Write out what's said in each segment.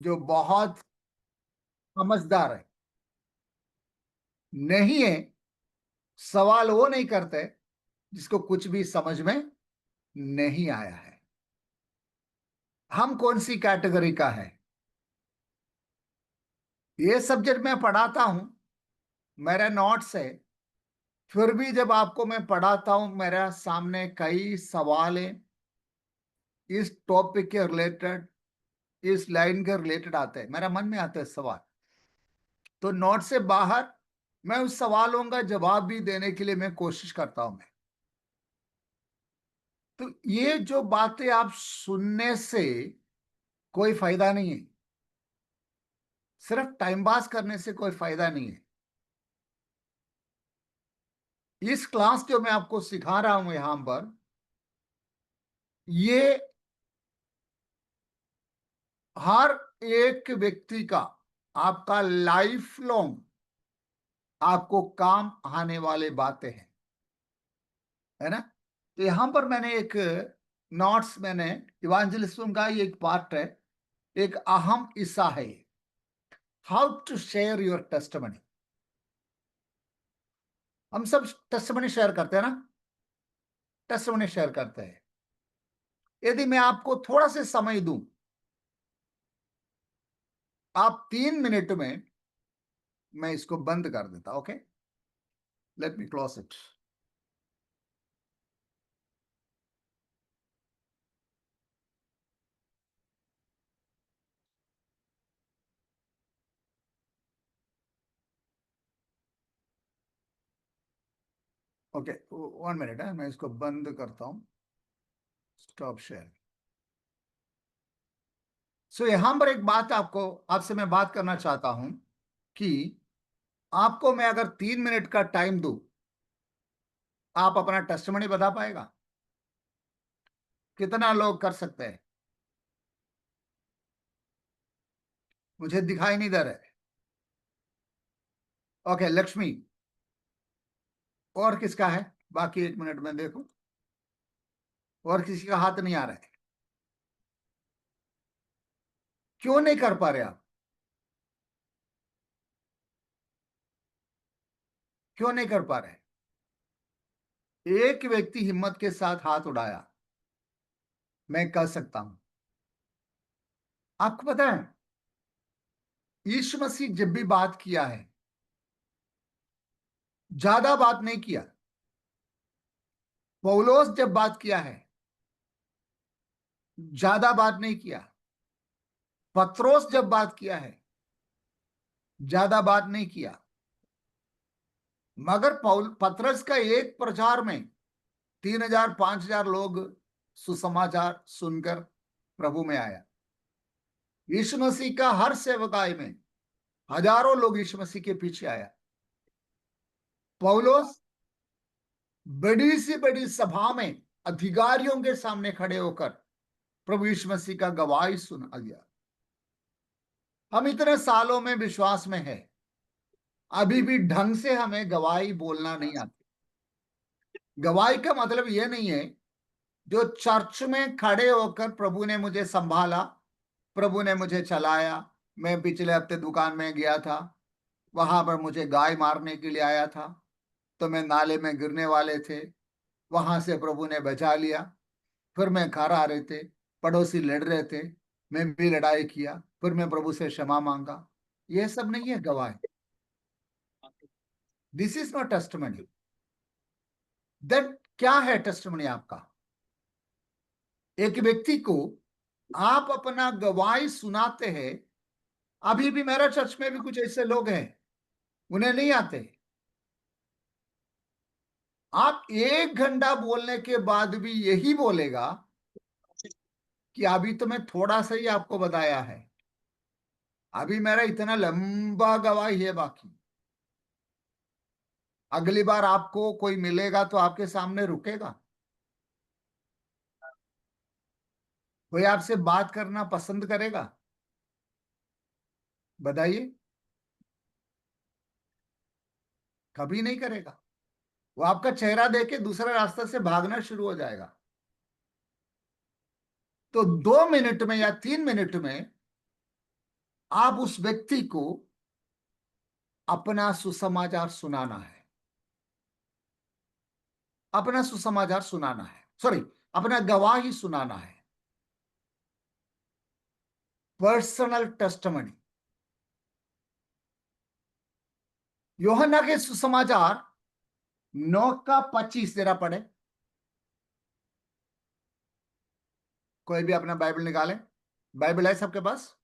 जो बहुत समझदार है, नहीं है, सवाल वो नहीं करते जिसको कुछ भी समझ में नहीं आया है। हम कौन सी कैटेगरी का है? ये सब्जेक्ट मैं पढ़ाता हूं, मेरे नोट्स है, फिर भी जब आपको मैं पढ़ाता हूं मेरे सामने कई सवाल है, इस टॉपिक के रिलेटेड, इस लाइन के रिलेटेड आते हैं, मेरा मन में आते हैं सवाल। तो नोट से बाहर मैं उस सवालों का जवाब भी देने के लिए मैं कोशिश करता हूं। मैं तो ये जो बातें आप सुनने से कोई फायदा नहीं है, सिर्फ टाइम पास करने से कोई फायदा नहीं है। इस क्लास जो मैं आपको सिखा रहा हूं यहां पर, ये हर एक व्यक्ति का, आपका लाइफ लॉन्ग आपको काम आने वाले बातें हैं, है ना। तो यहां पर मैंने एक नोट्स, मैंने इवांजलिज्म का ये एक पार्ट है, एक अहम हिस्सा है, how to share your testimony. हम सब टेस्टिमनी शेयर करते हैं ना, टेस्टिमनी शेयर करते हैं। यदि मैं आपको थोड़ा सा समय दूं, आप 3 मिनट में, मैं इसको बंद कर देता। Okay, let me close it. Okay, 1 minute है, मैं इसको बंद करता हूं। Stop share. सो यहां पर एक बात आपको, आपसे मैं बात करना चाहता हूं कि आपको मैं अगर 3 मिनट का टाइम दूं, आप अपना टेस्टिमनी बता पाएगा? कितना लोग कर सकते हैं? मुझे दिखाई नहीं दे रहे। ओके, लक्ष्मी। और किसका है? बाकी 1 मिनट में देखो, और किसी का हाथ नहीं आ रहा है। क्यों नहीं कर पा रहे आप? क्यों नहीं कर पा रहे? एक व्यक्ति हिम्मत के साथ हाथ उठाया, मैं कर सकता हूं। आपको पता है, यीशु मसीह जब भी बात किया है, ज्यादा बात नहीं किया। पौलोस जब बात किया है, ज्यादा बात नहीं किया। पत्रोस जब बात किया है, ज्यादा बात नहीं किया। मगर पौल पत्रस का एक प्रचार में 3,000 5,000 लोग सुसमाचार सुनकर प्रभु में आया। यीशु मसीह का हर सेवकाई में हजारों लोग यीशु मसीह के पीछे आया। पौलोस बड़ी से बड़ी सभा में अधिकारियों के सामने खड़े होकर प्रभु यीशु मसीह का गवाही सुना दिया। हम इतने सालों में विश्वास में है, अभी भी ढंग से हमें गवाही बोलना नहीं आती। गवाही का मतलब यह नहीं है जो चर्च में खड़े होकर प्रभु ने मुझे संभाला, प्रभु ने मुझे चलाया, मैं पिछले हफ्ते दुकान में गया था, वहां पर मुझे गाय मारने के लिए आया था, तो मैं नाले में गिरने वाले थे, वहां से प्रभु ने बचा लिया, फिर मैं घर आ रहे थे, पड़ोसी लड़ रहे थे, मैं भी लड़ाई किया, फिर मैं प्रभु से क्षमा मांगा। यह सब नहीं है गवाही। This is not testimony. That क्या है टेस्टिमनी आपका? एक व्यक्ति को आप अपना गवाही सुनाते हैं। अभी भी मेरा चर्च में भी कुछ ऐसे लोग हैं, उन्हें नहीं आते। आप 1 घंटा बोलने के बाद भी यही बोलेगा कि अभी तो मैं थोड़ा सा ही आपको बताया है, अभी मेरा इतना लंबा गवाही है बाकी। अगली बार आपको कोई मिलेगा तो आपके सामने रुकेगा? कोई आपसे बात करना पसंद करेगा? बताइए। कभी नहीं करेगा। वो आपका चेहरा देख के दूसरा रास्ता से भागना शुरू हो जाएगा। तो 2 मिनट में या 3 मिनट में आप उस व्यक्ति को अपना सुसमाचार सुनाना है, अपना सुसमाचार सुनाना है, सॉरी, अपना गवाही सुनाना है, पर्सनल टेस्टमनी। यूहन्ना के सुसमाचार 9:25 जरा पढ़े। कोई भी अपना बाइबल निकाले। बाइबल है सबके पास?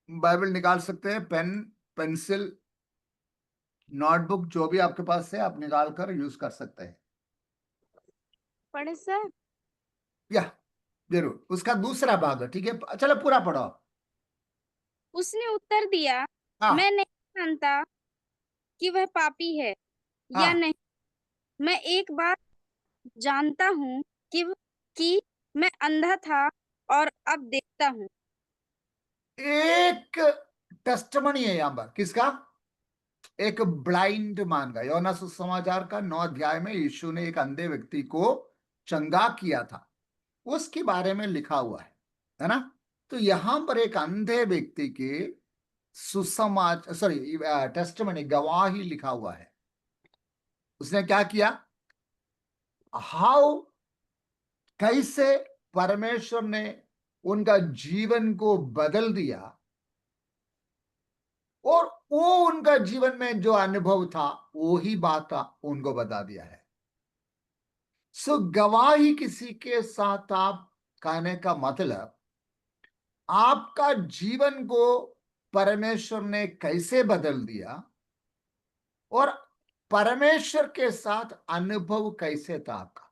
बाइबल निकाल सकते हैं, पेन, पेंसिल, नोटबुक, जो भी आपके पास है आप निकाल कर यूज कर सकते हैं। पढ़े सर? या जरूर, उसका दूसरा भाग है, ठीक है, चलो पूरा पढ़ो आप। उसने उत्तर दिया, हाँ मैं नहीं जानता कि वह पापी है या हाँ। नहीं। मैं एक बात जानता हूँ कि मैं अंधा था और अब देखता हूँ। एक टेस्टमनी है यहां पर, किसका? एक ब्लाइंड मान का। योना सुसमाचार का 9 अध्याय में यीशु ने एक अंधे व्यक्ति को चंगा किया था, उसके बारे में लिखा हुआ है ना? तो यहां पर एक अंधे व्यक्ति के सुसमाचार, सॉरी, टेस्टमनी, गवाही लिखा हुआ है। उसने क्या किया? हाउ, कैसे परमेश्वर ने उनका जीवन को बदल दिया, और वो उनका जीवन में जो अनुभव था वो ही बात उनको बता दिया है। सो गवाही किसी के साथ आप कहने का मतलब, आपका जीवन को परमेश्वर ने कैसे बदल दिया और परमेश्वर के साथ अनुभव कैसे था आपका,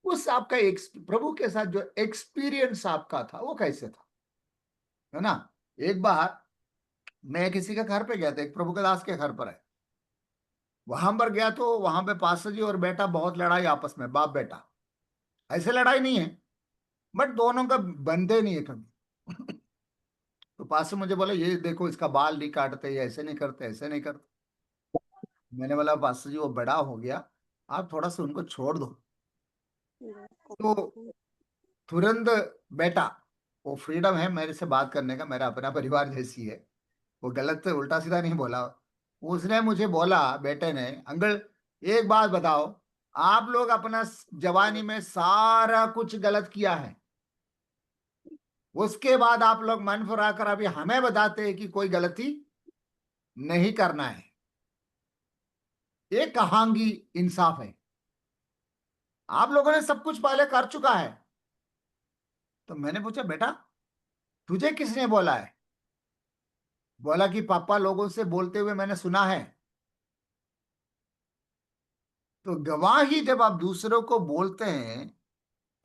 उस आपका प्रभु के साथ जो एक्सपीरियंस आपका था वो कैसे था, है ना? एक बार मैं किसी के घर पे गया था, एक प्रभु के दास के घर पर है। वहां पर गया तो वहां पे पास्टर जी और बेटा बहुत लड़ाई आपस में, बाप बेटा। ऐसे लड़ाई नहीं है, बट दोनों का बनते नहीं है कभी। तो पास्टर मुझे बोला, ये देखो इसका बाल नहीं काटते, ये ऐसे नहीं करते, ऐसे नहीं करते। मैंने बोला पास्टर जी वो बड़ा हो गया, आप थोड़ा सा उनको छोड़ दो। तो तुरंत, बेटा, वो फ्रीडम है मेरे से बात करने का, मेरा अपना परिवार जैसी है, वो गलत उल्टा सीधा नहीं बोला। उसने मुझे बोला, बेटे ने, अंकल एक बात बताओ, आप लोग अपना जवानी में सारा कुछ गलत किया है, उसके बाद आप लोग मन फुराकर अभी हमें बताते हैं कि कोई गलती नहीं करना है। ये कहाँ की इंसाफ है? आप लोगों ने सब कुछ पहले कर चुका है। तो मैंने पूछा, बेटा तुझे किसने बोला है? बोला कि पापा लोगों से बोलते हुए मैंने सुना है। तो गवाही जब आप दूसरों को बोलते हैं,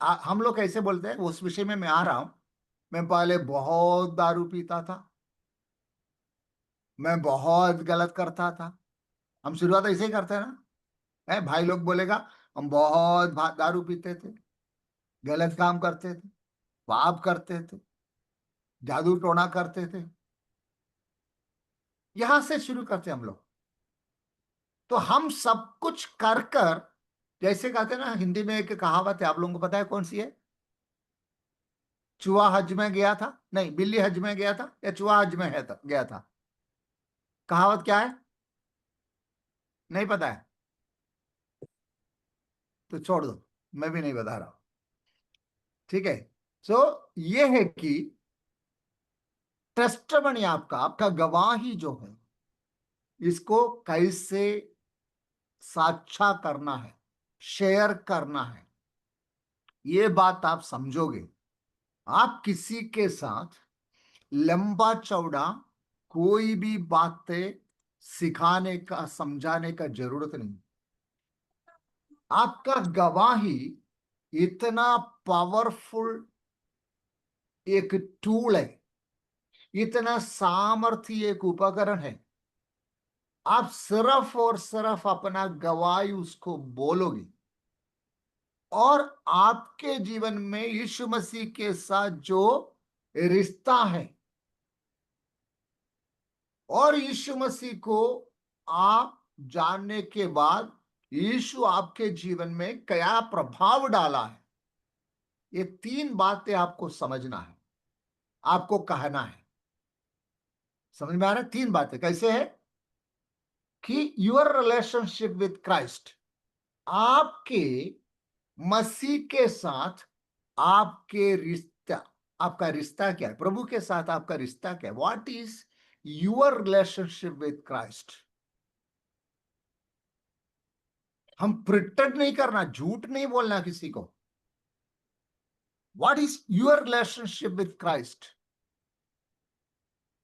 हम लोग कैसे बोलते हैं उस विषय में मैं आ रहा हूं। मैं पहले बहुत दारू पीता था, मैं बहुत गलत करता था। हम शुरुआत ऐसे ही करते हैं ना, है भाई लोग बोलेगा, हम बहुत दारू पीते थे, गलत काम करते थे, पाप करते थे, जादू टोना करते थे। यहां से शुरू करते हम लोग। तो हम सब कुछ कर कर, जैसे कहते हैं ना, हिंदी में एक कहावत है, आप लोगों को पता है कौन सी है? चूहा हज में गया था, नहीं, बिल्ली हज में गया था, या चूहा हज में है गया था? कहावत क्या है? नहीं पता है? तो छोड़ दो, मैं भी नहीं बता रहा हूं, ठीक है। सो ये है कि टेस्टमनी, आपका आपका गवाही जो है, इसको कैसे साझा करना है, शेयर करना है, ये बात आप समझोगे। आप किसी के साथ लंबा चौड़ा कोई भी बातें सिखाने का, समझाने का जरूरत नहीं। आपका गवाही इतना पावरफुल एक टूल है, इतना सामर्थ्य एक उपकरण है। आप सिर्फ और सिर्फ अपना गवाही उसको बोलोगे, और आपके जीवन में यीशु मसीह के साथ जो रिश्ता है, और यीशु मसीह को आप जानने के बाद यीशु आपके जीवन में क्या प्रभाव डाला है, ये 3 बातें आपको समझना है। आपको कहना है। समझ में आ रहा है? 3 बातें कैसे है कि योर रिलेशनशिप विद क्राइस्ट, आपके मसीह के साथ आपके रिश्ता, आपका रिश्ता क्या है, प्रभु के साथ आपका रिश्ता क्या है, what is your relationship with Christ. हम प्रिटेंड नहीं करना, झूठ नहीं बोलना किसी को। What is your relationship with Christ,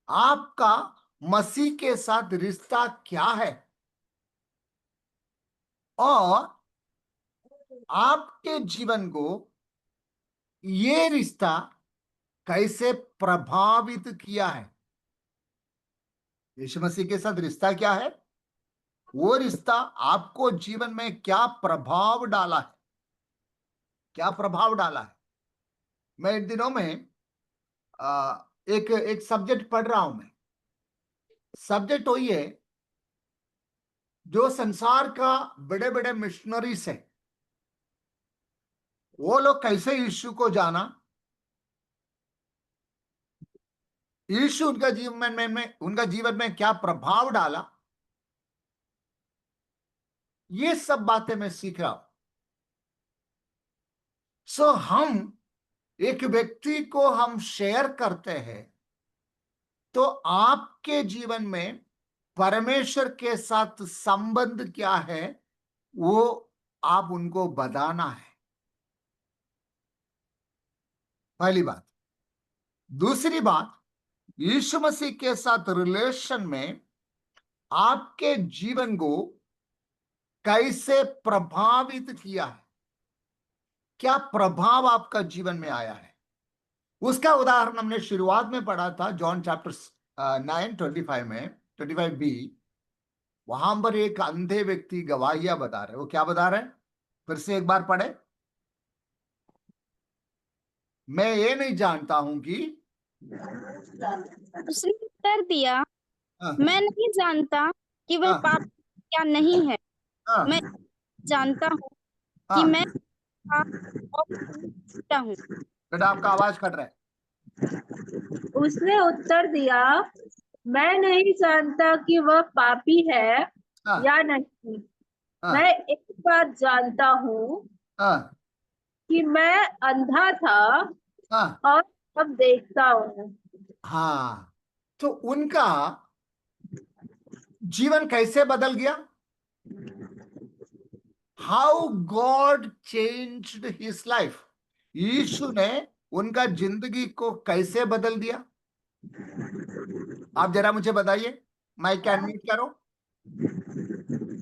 आपका मसीह के साथ रिश्ता क्या है, और आपके जीवन को ये रिश्ता कैसे प्रभावित किया है। यीशु मसीह के साथ रिश्ता क्या है, वो रिश्ता आपको जीवन में क्या प्रभाव डाला है, क्या प्रभाव डाला है। मैं इन दिनों में एक एक सब्जेक्ट पढ़ रहा हूं। मैं सब्जेक्ट वही है जो संसार का बड़े बड़े मिशनरीज है, वो लोग कैसे यीशु को जाना, यीशु उनका उनका जीवन में क्या प्रभाव डाला, ये सब बातें मैं सीख रहा हूं। सो हम एक व्यक्ति को हम शेयर करते हैं, तो आपके जीवन में परमेश्वर के साथ संबंध क्या है, वो आप उनको बताना है, पहली बात। दूसरी बात, यीशु मसीह के साथ रिलेशन में आपके जीवन को कैसे प्रभावित किया है, क्या प्रभाव आपका जीवन में आया है, उसका उदाहरण हमने शुरुआत में पढ़ा था, जॉन चैप्टर 9:25 में, 25b। वहां पर एक अंधे व्यक्ति गवाहियां बता रहे, वो क्या बता रहे हैं, फिर से एक बार पढ़े। मैं ये नहीं जानता हूं कि, उसने उत्तर दिया, हाँ, मैं नहीं जानता कि वह हाँ, पाप क्या नहीं है। हाँ, मैं जानता हूँ कि हाँ। मैं पाप और छूटा हूँ। बेटा आपका आवाज कट रहा है। उसने उत्तर दिया, मैं नहीं जानता कि वह पापी है हाँ, या नहीं। हाँ, मैं एक बात जानता हूँ हाँ, कि मैं अंधा था हाँ, और अब देखता हूँ। हाँ। तो उनका जीवन कैसे बदल गया, how God changed his life, Yeshu ने उनका जिंदगी को कैसे बदल दिया। आप जरा मुझे बताइए, माइक अनम्यूट करो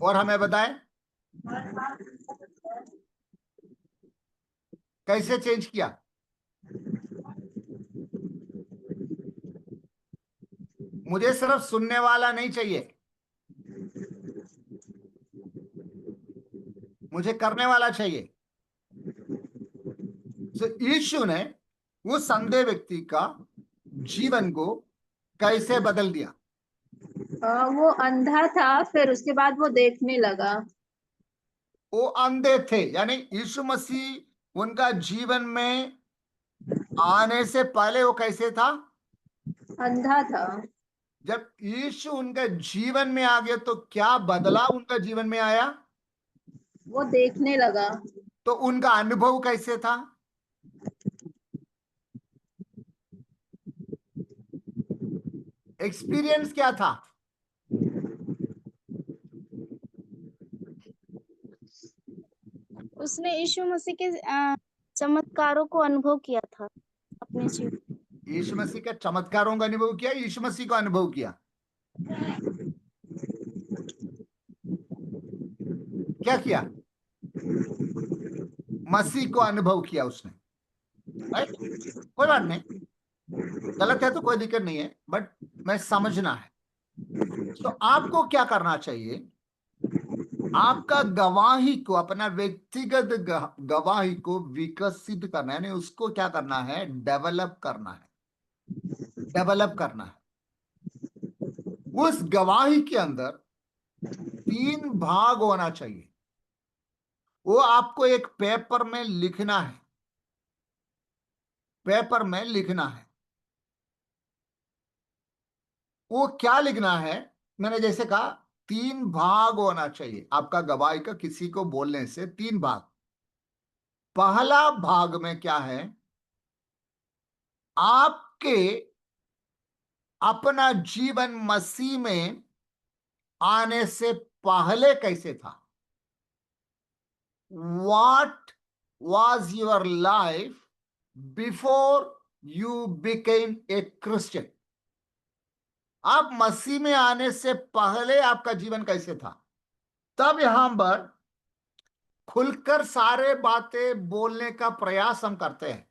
और हमें बताएं कैसे चेंज किया। मुझे सिर्फ सुनने वाला नहीं चाहिए, मुझे करने वाला चाहिए। तो यीशु ने उस अंधे व्यक्ति का जीवन को कैसे बदल दिया। वो अंधा था, फिर उसके बाद वो देखने लगा। वो अंधे थे, यानी यीशु मसीह उनका जीवन में आने से पहले वो कैसे था, अंधा था। जब यीशु उनके जीवन में आ गया तो क्या बदलाव उनका जीवन में आया, वो देखने लगा। तो उनका अनुभव कैसे था, एक्सपीरियंस क्या था। उसने यीशु मसीह के चमत्कारों को अनुभव किया था अपने जीवन। यीशु मसीह का चमत्कारों का अनुभव किया, यीशु मसीह का अनुभव किया, क्या किया, मसीह को अनुभव किया उसने, राइट। कोई बात नहीं, गलत है तो कोई दिक्कत नहीं है, बट मैं समझना है। तो आपको क्या करना चाहिए, आपका गवाही को, अपना व्यक्तिगत गवाही को विकसित करना है, यानी उसको क्या करना है, डेवलप करना है, डेवलप करना है। उस गवाही के अंदर 3 भाग होना चाहिए, वो आपको एक पेपर में लिखना है, पेपर में लिखना है। वो क्या लिखना है, मैंने जैसे कहा 3 भाग होना चाहिए आपका गवाही का, किसी को बोलने से 3 भाग। पहला भाग में क्या है, आपके अपना जीवन मसीह में आने से पहले कैसे था। What was your life before you became a Christian? आप मसीह में आने से पहले आपका जीवन कैसे था। तब यहां पर खुलकर सारे बातें बोलने का प्रयास हम करते हैं।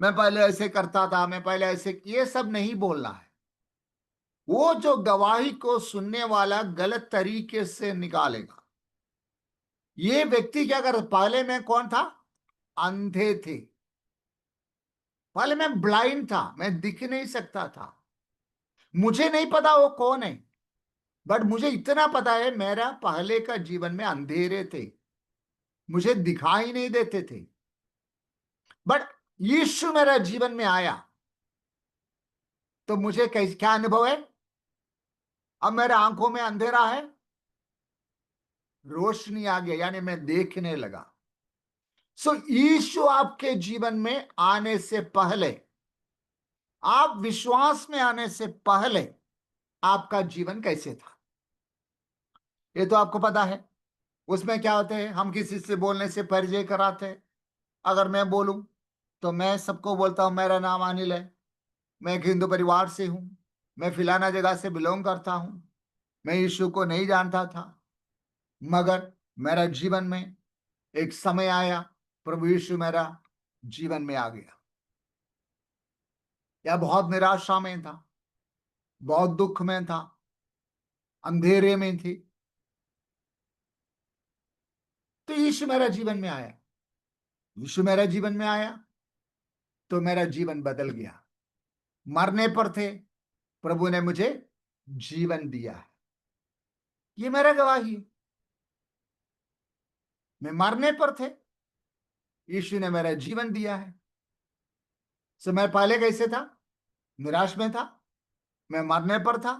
मैं पहले ऐसे करता था, मैं पहले ऐसे, ये सब नहीं बोलना है। वो जो गवाही को सुनने वाला गलत तरीके से निकालेगा। ये व्यक्ति क्या कर, पहले मैं कौन था, अंधे थे, पहले मैं ब्लाइंड था, मैं दिख नहीं सकता था, मुझे नहीं पता वो कौन है, बट मुझे इतना पता है मेरा पहले का जीवन में अंधेरे थे, मुझे दिखाई नहीं देते थे। बट यीशु मेरा जीवन में आया तो मुझे कैसे, क्या अनुभव है, अब मेरे आंखों में अंधेरा है, रोशनी आ गया, यानी मैं देखने लगा। सो यीशु आपके जीवन में आने से पहले, आप विश्वास में आने से पहले आपका जीवन कैसे था, ये तो आपको पता है। उसमें क्या होते हैं, हम किसी से बोलने से परिचय कराते हैं। अगर मैं बोलूं तो मैं सबको बोलता हूं मेरा नाम अनिल है, मैं एक हिंदू परिवार से हूं, मैं फिलाना जगह से बिलोंग करता हूं, मैं यीशु को नहीं जानता था, मगर मेरा जीवन में एक समय आया, प्रभु यीशु मेरा जीवन में आ गया। या बहुत निराशा में था, बहुत दुख में था, अंधेरे में थी, तो यीशु मेरा जीवन में आया। यीशु मेरा जीवन में आया तो मेरा जीवन बदल गया। मरने पर थे, प्रभु ने मुझे जीवन दिया है, ये मेरा गवाही है। मैं मरने पर थे, यीशु ने मेरा जीवन दिया है। सो मैं पहले कैसे था, निराश में था, मैं मरने पर था,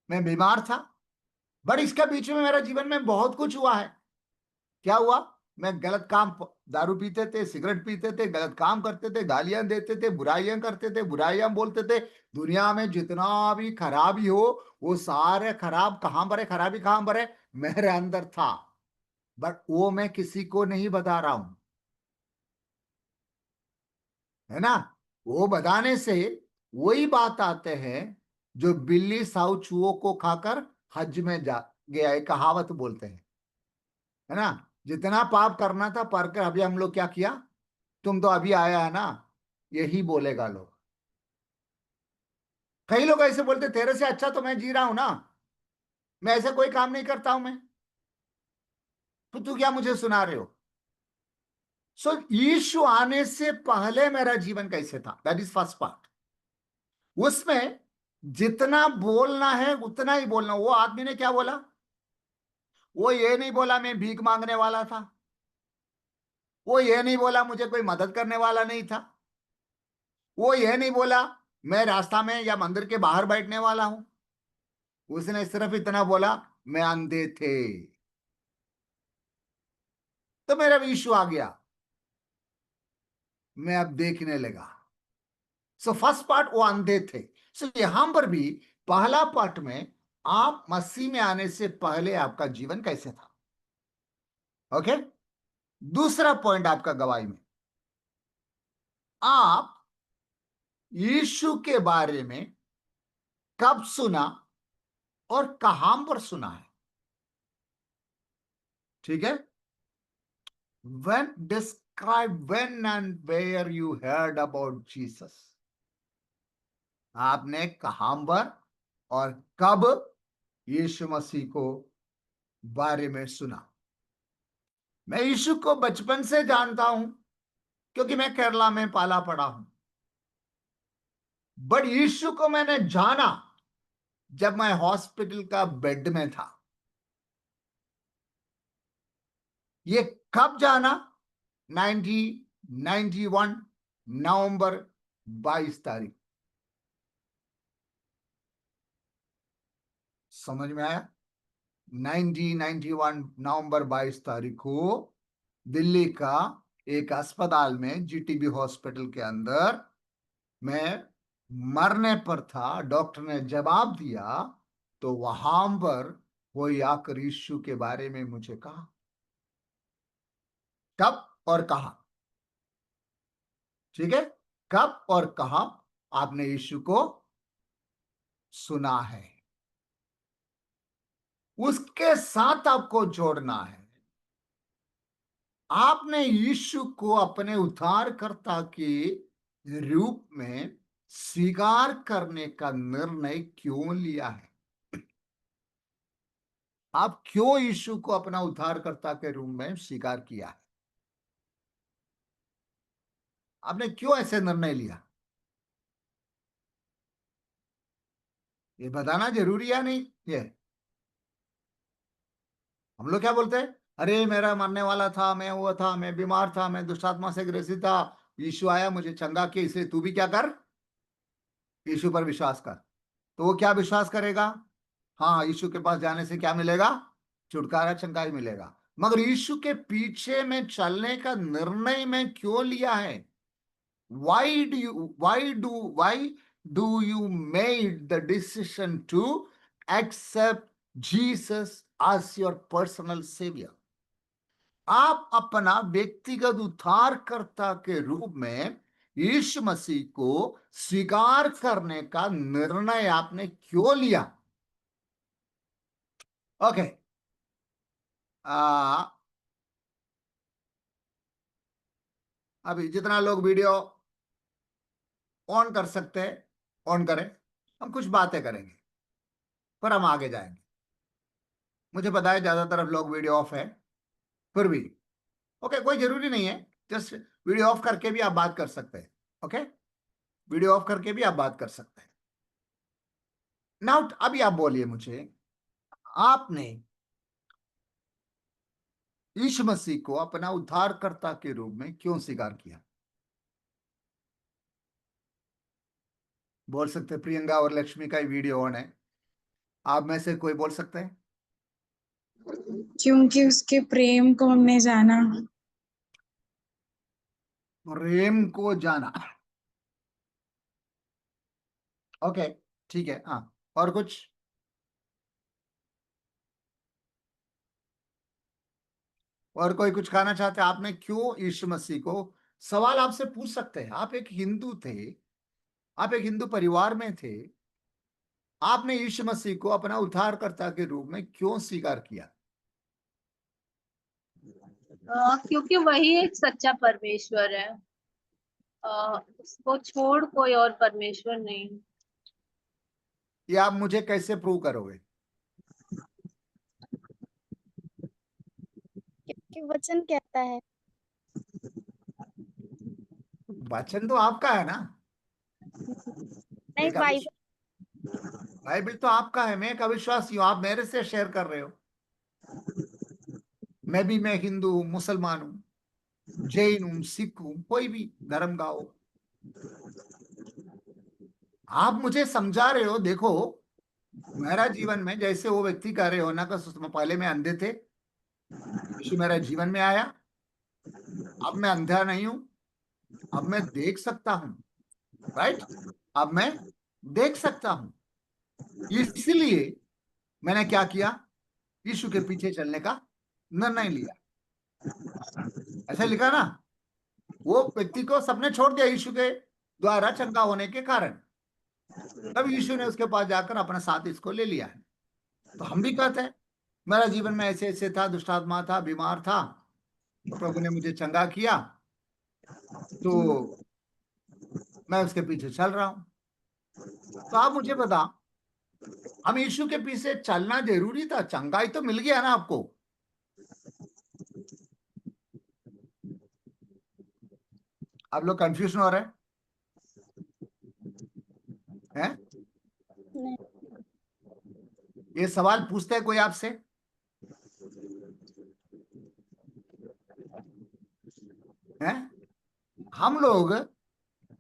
मैं बीमार था, बट इसके बीच में मेरा जीवन में बहुत कुछ हुआ है। क्या हुआ, मैं गलत काम, दारू पीते थे, सिगरेट पीते थे, गलत काम करते थे, गालियां देते थे, बुराइयां करते थे, बुराइयां बोलते थे। दुनिया में जितना भी खराबी हो, वो सारे खराब कहां पर है, खराबी कहां पर है, मेरे अंदर था, बट वो मैं किसी को नहीं बता रहा हूं, है ना। वो बताने से वही बात आते हैं जो बिल्ली साउ चूहों को खाकर हज में जा गया, एक कहावत बोलते हैं, है ना। जितना पाप करना था पर कर, अभी हम लोग क्या किया, तुम तो अभी आया है ना, यही बोलेगा लोग। कई लोग ऐसे बोलते, तेरे से अच्छा तो मैं जी रहा हूं ना, मैं ऐसे कोई काम नहीं करता हूं मैं, तो तू क्या मुझे सुना रहे हो। सो यीशु आने से पहले मेरा जीवन कैसे था, दैट इज फर्स्ट पार्ट। उसमें जितना बोलना है उतना ही बोलना। वो आदमी ने क्या बोला, वो ये नहीं बोला मैं भीख मांगने वाला था, वो ये नहीं बोला मुझे कोई मदद करने वाला नहीं था, वो ये नहीं बोला मैं रास्ता में या मंदिर के बाहर बैठने वाला हूं। उसने सिर्फ इतना बोला, मैं अंधे थे तो मेरा यीशु आ गया, मैं अब देखने लगा। सो फर्स्ट पार्ट, वो अंधे थे। सो यहां पर भी पहला पार्ट में आप मसीह में आने से पहले आपका जीवन कैसे था। ओके, दूसरा पॉइंट आपका गवाही में, आप यीशु के बारे में कब सुना और कहां पर सुना है। ठीक है, when describe when and where you heard about Jesus, आपने कहां पर और कब यीशु मसीह को बारे में सुना। मैं यीशु को बचपन से जानता हूं क्योंकि मैं केरला में पाला पड़ा हूं, बट यीशु को मैंने जाना जब मैं हॉस्पिटल का बेड में था। ये कब जाना, 1991 नवंबर 22 तारीख। समझ में आया? 1991 नवंबर 22 तारीख को दिल्ली का एक अस्पताल में, जीटीबी हॉस्पिटल के अंदर मैं मरने पर था। डॉक्टर ने जवाब दिया तो वहां पर कोई आकर यीशु के बारे में मुझे कहा। कब और कहा? ठीक है, कब और कहा आपने यीशु को सुना है, उसके साथ आपको जोड़ना है। आपने यीशु को अपने उद्धारकर्ता के रूप में स्वीकार करने का निर्णय क्यों लिया है? आप क्यों यीशु को अपना उद्धारकर्ता के रूप में स्वीकार किया है? आपने क्यों ऐसे निर्णय लिया? ये बताना जरूरी है नहीं? ये हम लोग क्या बोलते हैं, अरे मेरा मरने वाला था, मैं हुआ था, मैं बीमार था, मैं दुष्टात्मा से ग्रसित था, यीशु आया मुझे चंगा किया, इसलिए तू भी क्या कर, यीशु पर विश्वास कर। तो वो क्या विश्वास करेगा? हाँ, यीशु के पास जाने से क्या मिलेगा? छुटकारा, चंगाई मिलेगा। मगर यीशु के पीछे में चलने का निर्णय मैं क्यों लिया है? why do you made the decision to accept Jesus as your personal savior? आप अपना व्यक्तिगत उद्धारकर्ता के रूप में यीशु मसीह को स्वीकार करने का निर्णय आपने क्यों लिया? ओके, अभी जितना लोग वीडियो ऑन कर सकते हैं ऑन करें। हम कुछ बातें करेंगे, पर हम आगे जाएंगे। मुझे पता है ज्यादातर लोग वीडियो ऑफ है, फिर भी ओके, कोई जरूरी नहीं है। जस्ट वीडियो ऑफ करके भी आप बात कर सकते हैं। ओके, वीडियो ऑफ करके भी आप बात कर सकते हैं। नाउ अभी आप बोलिए मुझे, आपने यीशु मसीह को अपना उद्धारकर्ता के रूप में क्यों स्वीकार किया? बोल सकते हैं। प्रियंका और लक्ष्मी का वीडियो ऑन है, आप में से कोई बोल सकते हैं? क्योंकि उसके प्रेम को हमने जाना। प्रेम को जाना। ओके, ठीक है। हाँ, और कुछ? और कोई कुछ कहना चाहते हैं? आपने क्यों यीशु मसीह को, सवाल आपसे पूछ सकते हैं। आप एक हिंदू थे, आप एक हिंदू परिवार में थे, आपने यीशु मसीह को अपना उद्धारकर्ता के रूप में क्यों स्वीकार किया? क्योंकि वही एक सच्चा परमेश्वर है। उसको छोड़ कोई और परमेश्वर नहीं। ये आप मुझे कैसे प्रूव करोगे? क्योंकि वचन कहता है। वचन तो आपका है ना। नहीं, एक बाइबल तो आपका है। मैं एक अविश्वासी हूं, आप मेरे से शेयर कर रहे हो। मैं हिंदू हूं, मुसलमान हूं, जैन हूं, सिख हूं, कोई भी धर्म का हो। आप मुझे समझा रहे हो। देखो, मेरा जीवन में जैसे वो व्यक्ति कह रहे हो ना, कि पहले मैं अंधे थे, यीशु मेरा जीवन में आया, अब मैं अंधा नहीं हूं, अब मैं देख सकता हूं। राइट, अब मैं देख सकता हूं। इसलिए मैंने क्या किया? यीशु के पीछे चलने का निर्णय लिया। ऐसा लिखा ना, वो व्यक्ति को सबने छोड़ दिया यीशु के द्वारा चंगा होने के कारण। तब यीशु ने उसके पास जाकर अपना साथ इसको ले लिया है। तो हम भी कहते हैं, मेरा जीवन में ऐसे ऐसे था, दुष्टात्मा था, बीमार था, तो प्रभु ने मुझे चंगा किया, तो मैं उसके पीछे चल रहा हूं। तो आप मुझे बता, हम यीशु के पीछे चलना जरूरी था? चंगाई तो मिल गया ना आपको। आप लोग कंफ्यूजन हो रहे हैं? नहीं। ये सवाल पूछते हैं कोई आपसे? हैं? हम लोग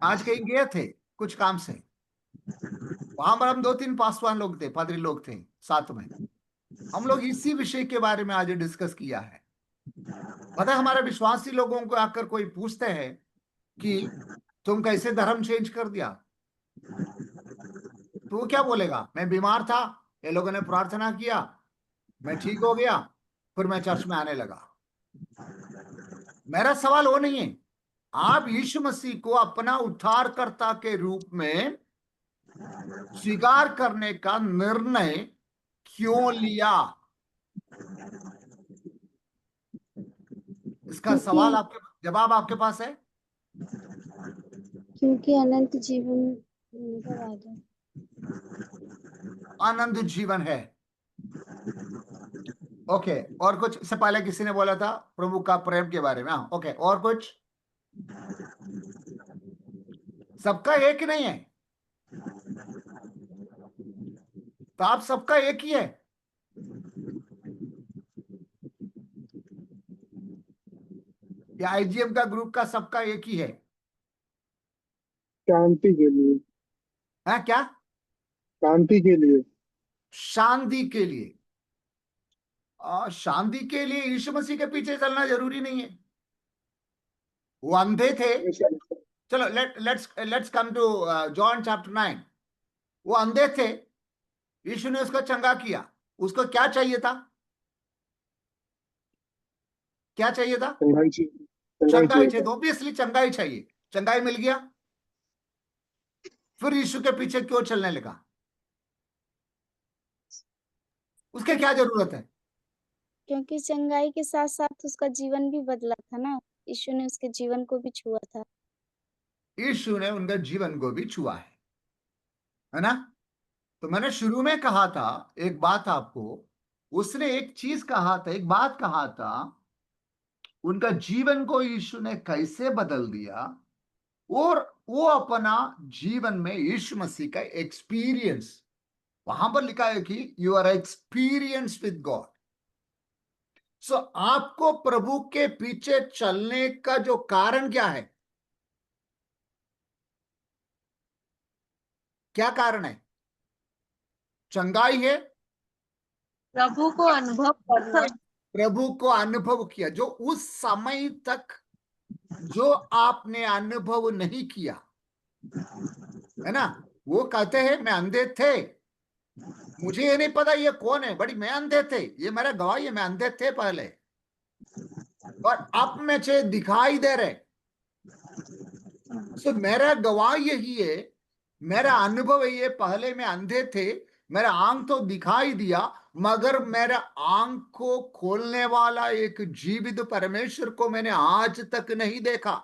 आज कहीं गए थे कुछ काम से, वहां पर हम 2-3 पासवान लोग थे, पादरी लोग थे साथ में। हम लोग इसी विषय के बारे में आज डिस्कस किया है। पता है, हमारे विश्वासी लोगों को आकर कोई पूछते हैं कि तुम कैसे धर्म चेंज कर दिया, तो वो क्या बोलेगा? मैं बीमार था, ये लोगों ने प्रार्थना किया, मैं ठीक हो गया, फिर मैं चर्च में आने लगा। मेरा सवाल वो नहीं है। आप यीशु मसीह को अपना उद्धारकर्ता के रूप में स्वीकार करने का निर्णय क्यों लिया? इसका सवाल आपके, जवाब आपके पास है? क्योंकि अनंत जीवन मिलने का वादा। आनंद जीवन है। ओके, और कुछ? इससे पहले किसी ने बोला था प्रभु का प्रेम के बारे में। हाँ, ओके, और कुछ? सबका एक नहीं है, तो आप सबका एक ही है। या आईजीएम का ग्रुप का सबका एक ही है? शांति के लिए। है क्या? शांति के लिए। शांति के लिए। शांति के लिए यीशु मसीह के पीछे चलना जरूरी नहीं है। वो अंधे थे। चलो, let's come to John chapter 9। वो अंधे थे, यीशु ने उसको चंगा किया। उसको क्या चाहिए था? क्या चाहिए था? चंगाई चाहिए। ऑब्वियसली चंगाई चाहिए। चंगाई मिल गया, फिर यीशु के पीछे क्यों चलने लगा? उसके क्या जरूरत है? क्योंकि चंगाई के साथ साथ उसका जीवन भी बदला था ना, यीशु ने उसके जीवन को भी छुआ था। यीशु ने उनका जीवन को भी छुआ है ना? तो मैंने शुरू में कहा था एक बात आपको, उसने एक चीज कहा था, एक बात कहा था, उनका जीवन को यीशु ने कैसे बदल दिया, और वो अपना जीवन में यीशु मसीह का एक्सपीरियंस, वहां पर लिखा है कि you are experience with God. So आपको प्रभु के पीछे चलने का जो कारण क्या है? क्या कारण है? चंगाई है, प्रभु को अनुभव करना, प्रभु को अनुभव किया, जो उस समय तक जो आपने अनुभव नहीं किया, है ना? वो कहते हैं मैं अंधे थे, मुझे ये नहीं पता ये कौन है, बड़ी मैं अंधे थे, ये मेरा गवाही है, मैं अंधे थे पहले, और अब मुझे दिखाई दे रहे। तो मेरा गवाही यही है, मेरा अनुभव ये, पहले में अंधे थे, मेरा आंख तो दिखाई दिया, मगर मेरा आंख को खोलने वाला एक जीवित परमेश्वर को मैंने आज तक नहीं देखा।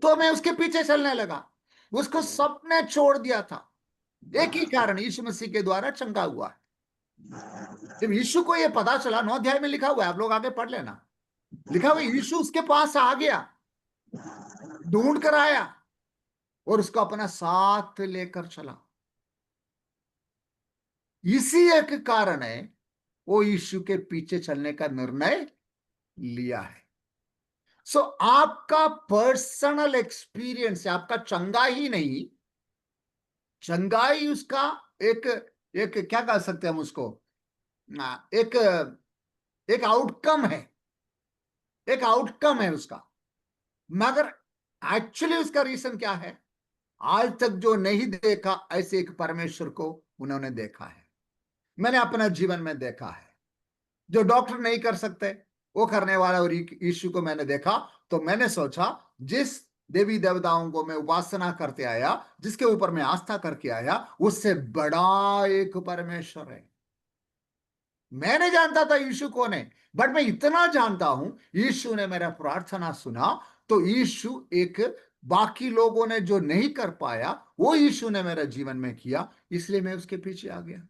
तो मैं उसके पीछे चलने लगा, उसको सबने छोड़ दिया था। एक ही कारण, यीशु मसीह के द्वारा चंगा हुआ है। जब यीशु को यह पता चला, 9 अध्याय में लिखा हुआ है, आप लोग आगे पढ़ लेना, लिखा हुआ यीशु उसके पास आ गया, ढूंढ कर आया और उसको अपना साथ लेकर चला। इसी एक कारण है वो यीशु के पीछे चलने का निर्णय लिया है। सो आपका पर्सनल एक्सपीरियंस है, आपका चंगाई नहीं, चंगाई उसका एक एक क्या कह सकते हैं हम उसको, एक एक आउटकम है, एक आउटकम है उसका। मगर एक्चुअली उसका रीजन क्या है? आज तक जो नहीं देखा ऐसे एक परमेश्वर को उन्होंने देखा है। मैंने अपना जीवन में देखा है, जो डॉक्टर नहीं कर सकते वो करने वाला और यीशु को मैंने देखा। तो मैंने सोचा, जिस देवी देवताओं को मैं उपासना करते आया, जिसके ऊपर मैं आस्था करके आया, उससे बड़ा एक परमेश्वर है। मैं नहीं जानता था यीशु कौन है, बट मैं इतना जानता हूं, यीशु ने मेरा प्रार्थना सुना, तो यीशु एक, बाकी लोगों ने जो नहीं कर पाया वो यीशु ने मेरे जीवन में किया, इसलिए मैं उसके पीछे आ गया।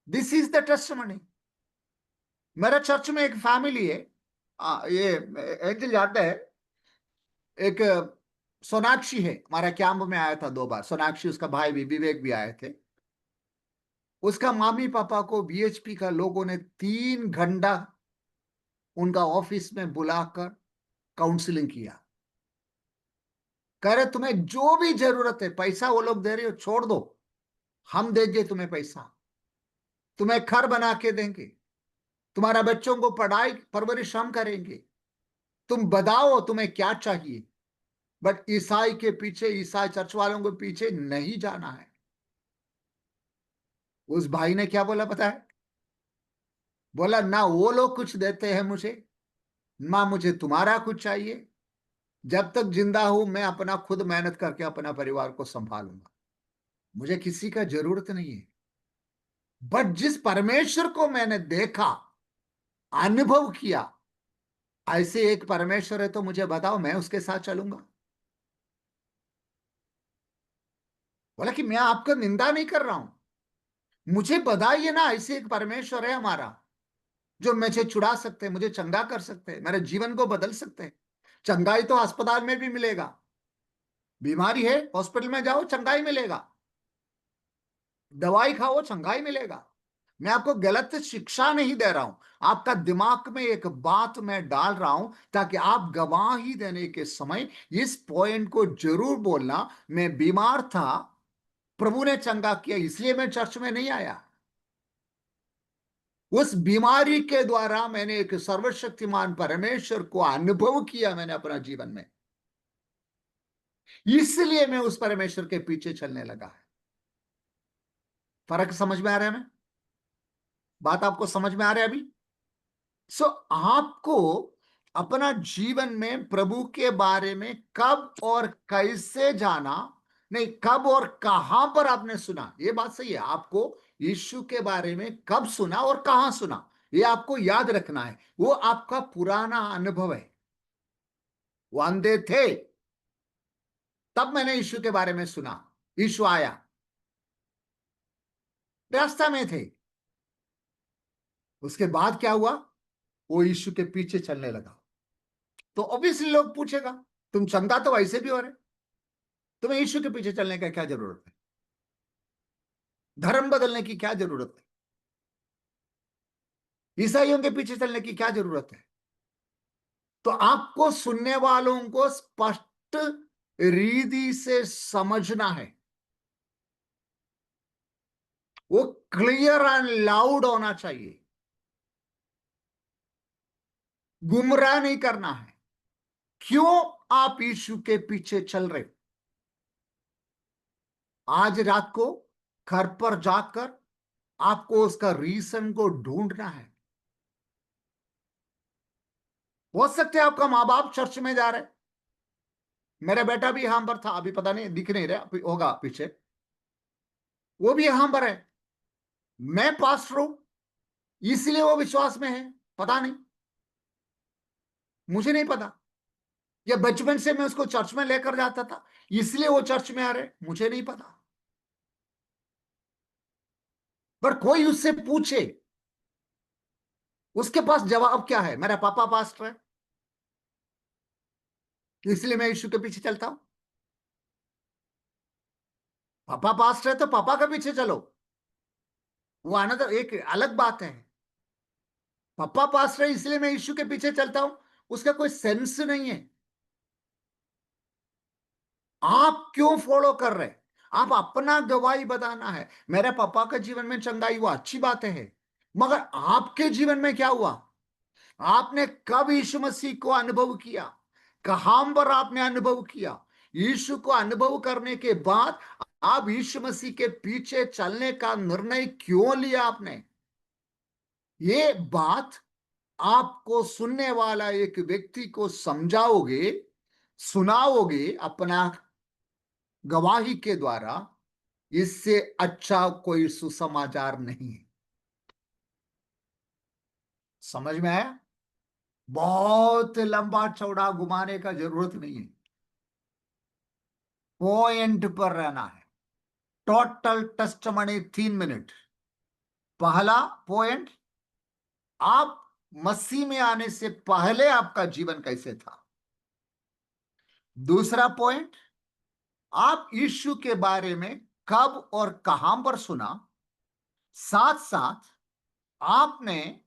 This is the testimony. मेरा चर्च में एक फैमिली है, ये एंजल जानते हैं, एक सोनाक्षी है, हमारा कैंप में आया था 2 बार। सोनाक्षी, उसका भाई भी विवेक भी आए थे। उसका मामी पापा को बीएचपी का लोगों ने 3 घंटा उनका ऑफिस में बुलाकर काउंसलिंग किया। कह रहे तुम्हें जो भी जरूरत है, पैसा वो लोग दे रहे हो छोड़ दो, हम देंगे तुम्हें पैसा, तुम्हें घर बना के देंगे, तुम्हारा बच्चों को पढ़ाई परवरिश हम करेंगे, तुम बताओ तुम्हें क्या चाहिए। बट ईसाई के पीछे, ईसाई चर्च वालों के पीछे नहीं जाना है। उस भाई ने क्या बोला पता है? बोला ना वो लोग कुछ देते हैं मुझे, ना मुझे तुम्हारा कुछ चाहिए। जब तक जिंदा हूं मैं अपना खुद मेहनत करके अपना परिवार को संभालूंगा, मुझे किसी का जरूरत नहीं है। बट जिस परमेश्वर को मैंने देखा, अनुभव किया, ऐसे एक परमेश्वर है तो मुझे बताओ, मैं उसके साथ चलूंगा। बोला कि मैं आपका निंदा नहीं कर रहा हूं, मुझे बताइए ना, ऐसे एक परमेश्वर है हमारा जो मुझे छुड़ा सकते हैं, मुझे चंगा कर सकते हैं, मेरे जीवन को बदल सकते हैं। चंगाई तो अस्पताल में भी मिलेगा, बीमारी है हॉस्पिटल में जाओ चंगाई मिलेगा, दवाई खाओ चंगाई मिलेगा। मैं आपको गलत शिक्षा नहीं दे रहा हूं, आपका दिमाग में एक बात मैं डाल रहा हूं ताकि आप गवाही देने के समय इस पॉइंट को जरूर बोलना। मैं बीमार था, प्रभु ने चंगा किया, इसलिए मैं चर्च में नहीं आया। उस बीमारी के द्वारा मैंने एक सर्वशक्तिमान परमेश्वर को अनुभव किया मैंने अपना जीवन में, इसलिए मैं उस परमेश्वर के पीछे चलने लगा है। फर्क समझ में आ रहा है? मैं बात आपको समझ में आ रहा है अभी? आपको अपना जीवन में प्रभु के बारे में कब और कैसे जाना, नहीं कब और कहां पर आपने सुना, ये बात सही है। आपको यीशु के बारे में कब सुना और कहां सुना, ये आपको याद रखना है। वो आपका पुराना अनुभव है। वो अंधे थे, तब मैंने यीशु के बारे में सुना, यीशु आया, रास्ता में थे। उसके बाद क्या हुआ? वो यीशु के पीछे चलने लगा। तो ऑब्वियसली लोग पूछेगा, तुम चंगा तो वैसे भी हो रहे, तुम्हें यीशु के पीछे चलने का क्या जरूरत है? धर्म बदलने की क्या जरूरत है? ईसाइयों के पीछे चलने की क्या जरूरत है? तो आपको सुनने वालों को स्पष्ट रीति से समझना है, वो क्लियर एंड लाउड होना चाहिए, गुमराह नहीं करना है। क्यों आप यीशु के पीछे चल रहे? आज रात को घर पर जाकर आपको उसका रीजन को ढूंढना है। हो सकते है आपका माँ बाप चर्च में जा रहे, मेरा बेटा भी यहां पर था, अभी पता नहीं दिख नहीं रहा होगा पीछे, वो भी यहां पर है। मैं पास्टर हूं इसलिए वो विश्वास में है, पता नहीं, मुझे नहीं पता। या बचपन से मैं उसको चर्च में लेकर जाता था इसलिए वो चर्च में आ रहे, मुझे नहीं पता। पर कोई उससे पूछे, उसके पास जवाब क्या है? मेरा पापा पास्टर है इसलिए मैं यीशु के पीछे चलता हूं। पापा पास्टर है तो पापा के पीछे चलो, वो अनदर एक अलग बात है। पापा पास्टर है इसलिए मैं यीशु के पीछे चलता हूं, उसका कोई सेंस नहीं है। आप क्यों फॉलो कर रहे? आप अपना गवाही बताना है, मेरे पापा के जीवन में चंगाई हुआ, अच्छी बात है, मगर आपके जीवन में क्या हुआ? आपने कब यीशु मसीह को अनुभव किया? कहां पर आपने अनुभव किया? यीशु को अनुभव करने के बाद आप यीशु मसीह के पीछे चलने का निर्णय क्यों लिया आपने? ये बात आपको सुनने वाला एक व्यक्ति को समझाओगे, सुनाओगे अपना गवाही के द्वारा, इससे अच्छा कोई सुसमाचार नहीं है। समझ में आया? बहुत लंबा चौड़ा घुमाने का जरूरत नहीं है, पॉइंट पर रहना है। Total testimony 3 minute. पहला पॉइंट, आप मसीह में आने से पहले आपका जीवन कैसे था। दूसरा पॉइंट, आप यीशु के बारे में कब और कहां पर सुना। साथ साथ आपने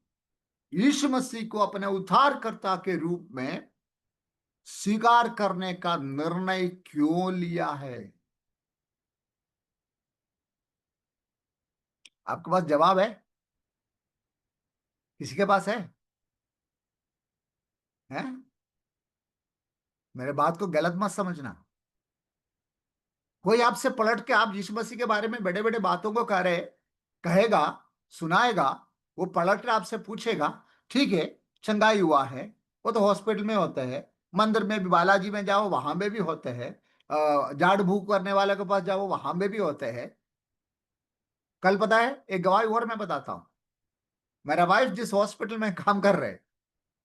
यीशु मसीह को अपने उद्धारकर्ता के रूप में स्वीकार करने का निर्णय क्यों लिया है? आपके पास जवाब है? किसी के पास है? हैं? मेरे बात को गलत मत समझना। कोई आपसे पलट के आप यीशु मसीह के बारे में बड़े बड़े बातों को कहेगा, सुनाएगा, वो पलट के आपसे पूछेगा, ठीक है चंगाई हुआ है, वो तो हॉस्पिटल में होते हैं, मंदिर में भी, बालाजी में जाओ वहां में भी होते हैं, झाड़ फूक करने वाले के पास जाओ वहां में भी होते हैं। कल पता है एक गवाही और मैं बताता हूं। मेरा वाइफ जिस हॉस्पिटल में काम कर रहे,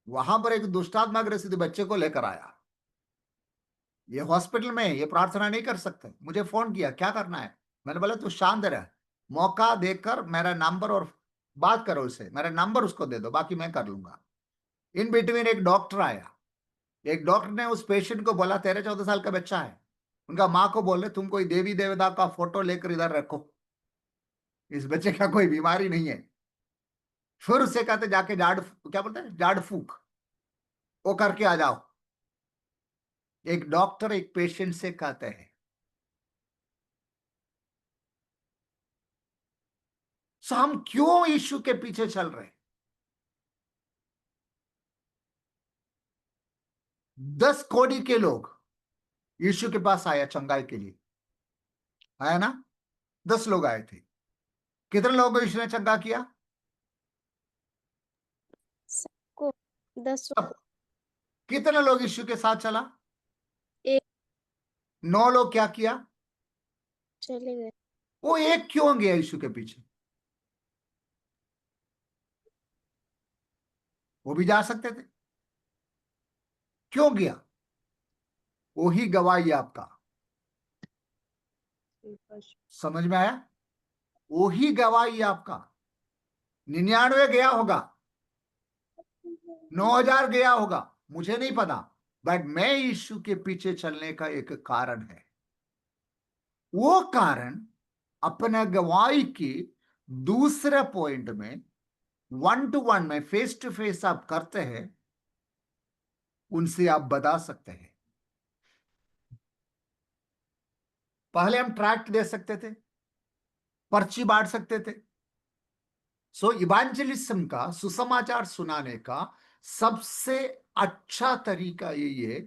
वहां पर एक दुष्टात्मा ग्रसित बच्चे को लेकर आया। ये हॉस्पिटल में ये प्रार्थना नहीं कर सकते। मुझे फोन किया, क्या करना है? मैंने बोला तू शांत रह, मौका देकर मेरा नंबर और बात करो उससे, मेरा नंबर उसको दे दो, बाकी मैं कर लूंगा। इन बिटवीन एक डॉक्टर आया। एक डॉक्टर ने उस पेशेंट को बोला 13-14 साल का बच्चा है। उनका माँ को बोले तुम कोई देवी देवता का फोटो लेकर इधर रखो, इस बच्चे का कोई बीमारी नहीं है। फिर उससे कहते जाके क्या बोलते हैं, झाड़ फूक वो करके आ जाओ। एक डॉक्टर एक पेशेंट से कहते हैं। सो हम क्यों यीशु के पीछे चल रहे? 10 कोड़ी के लोग यीशु के पास आया चंगाई के लिए, आया ना? 10 लोग आए थे। कितने लोगों को यीशु ने चंगा किया? सबको, 10 सब। कितने लोग यीशु के साथ चला? एक 9 लोग क्या किया? चले गए। वो एक क्यों गया यीशु के पीछे? वो भी जा सकते थे, क्यों गया? वही गवाही आपका। समझ में आया? वही गवाही आपका। 99 गया होगा, 9000 गया होगा, मुझे नहीं पता, बट मैं यीशु के पीछे चलने का एक कारण है। वो कारण अपने गवाही की दूसरे पॉइंट में 1-to-1 में फेस टू फेस आप करते हैं, उनसे आप बता सकते हैं। पहले हम ट्रैक्ट दे सकते थे, पर्ची बांट सकते थे। सो इवांजेलिज्म का, सुसमाचार सुनाने का सबसे अच्छा तरीका यही है,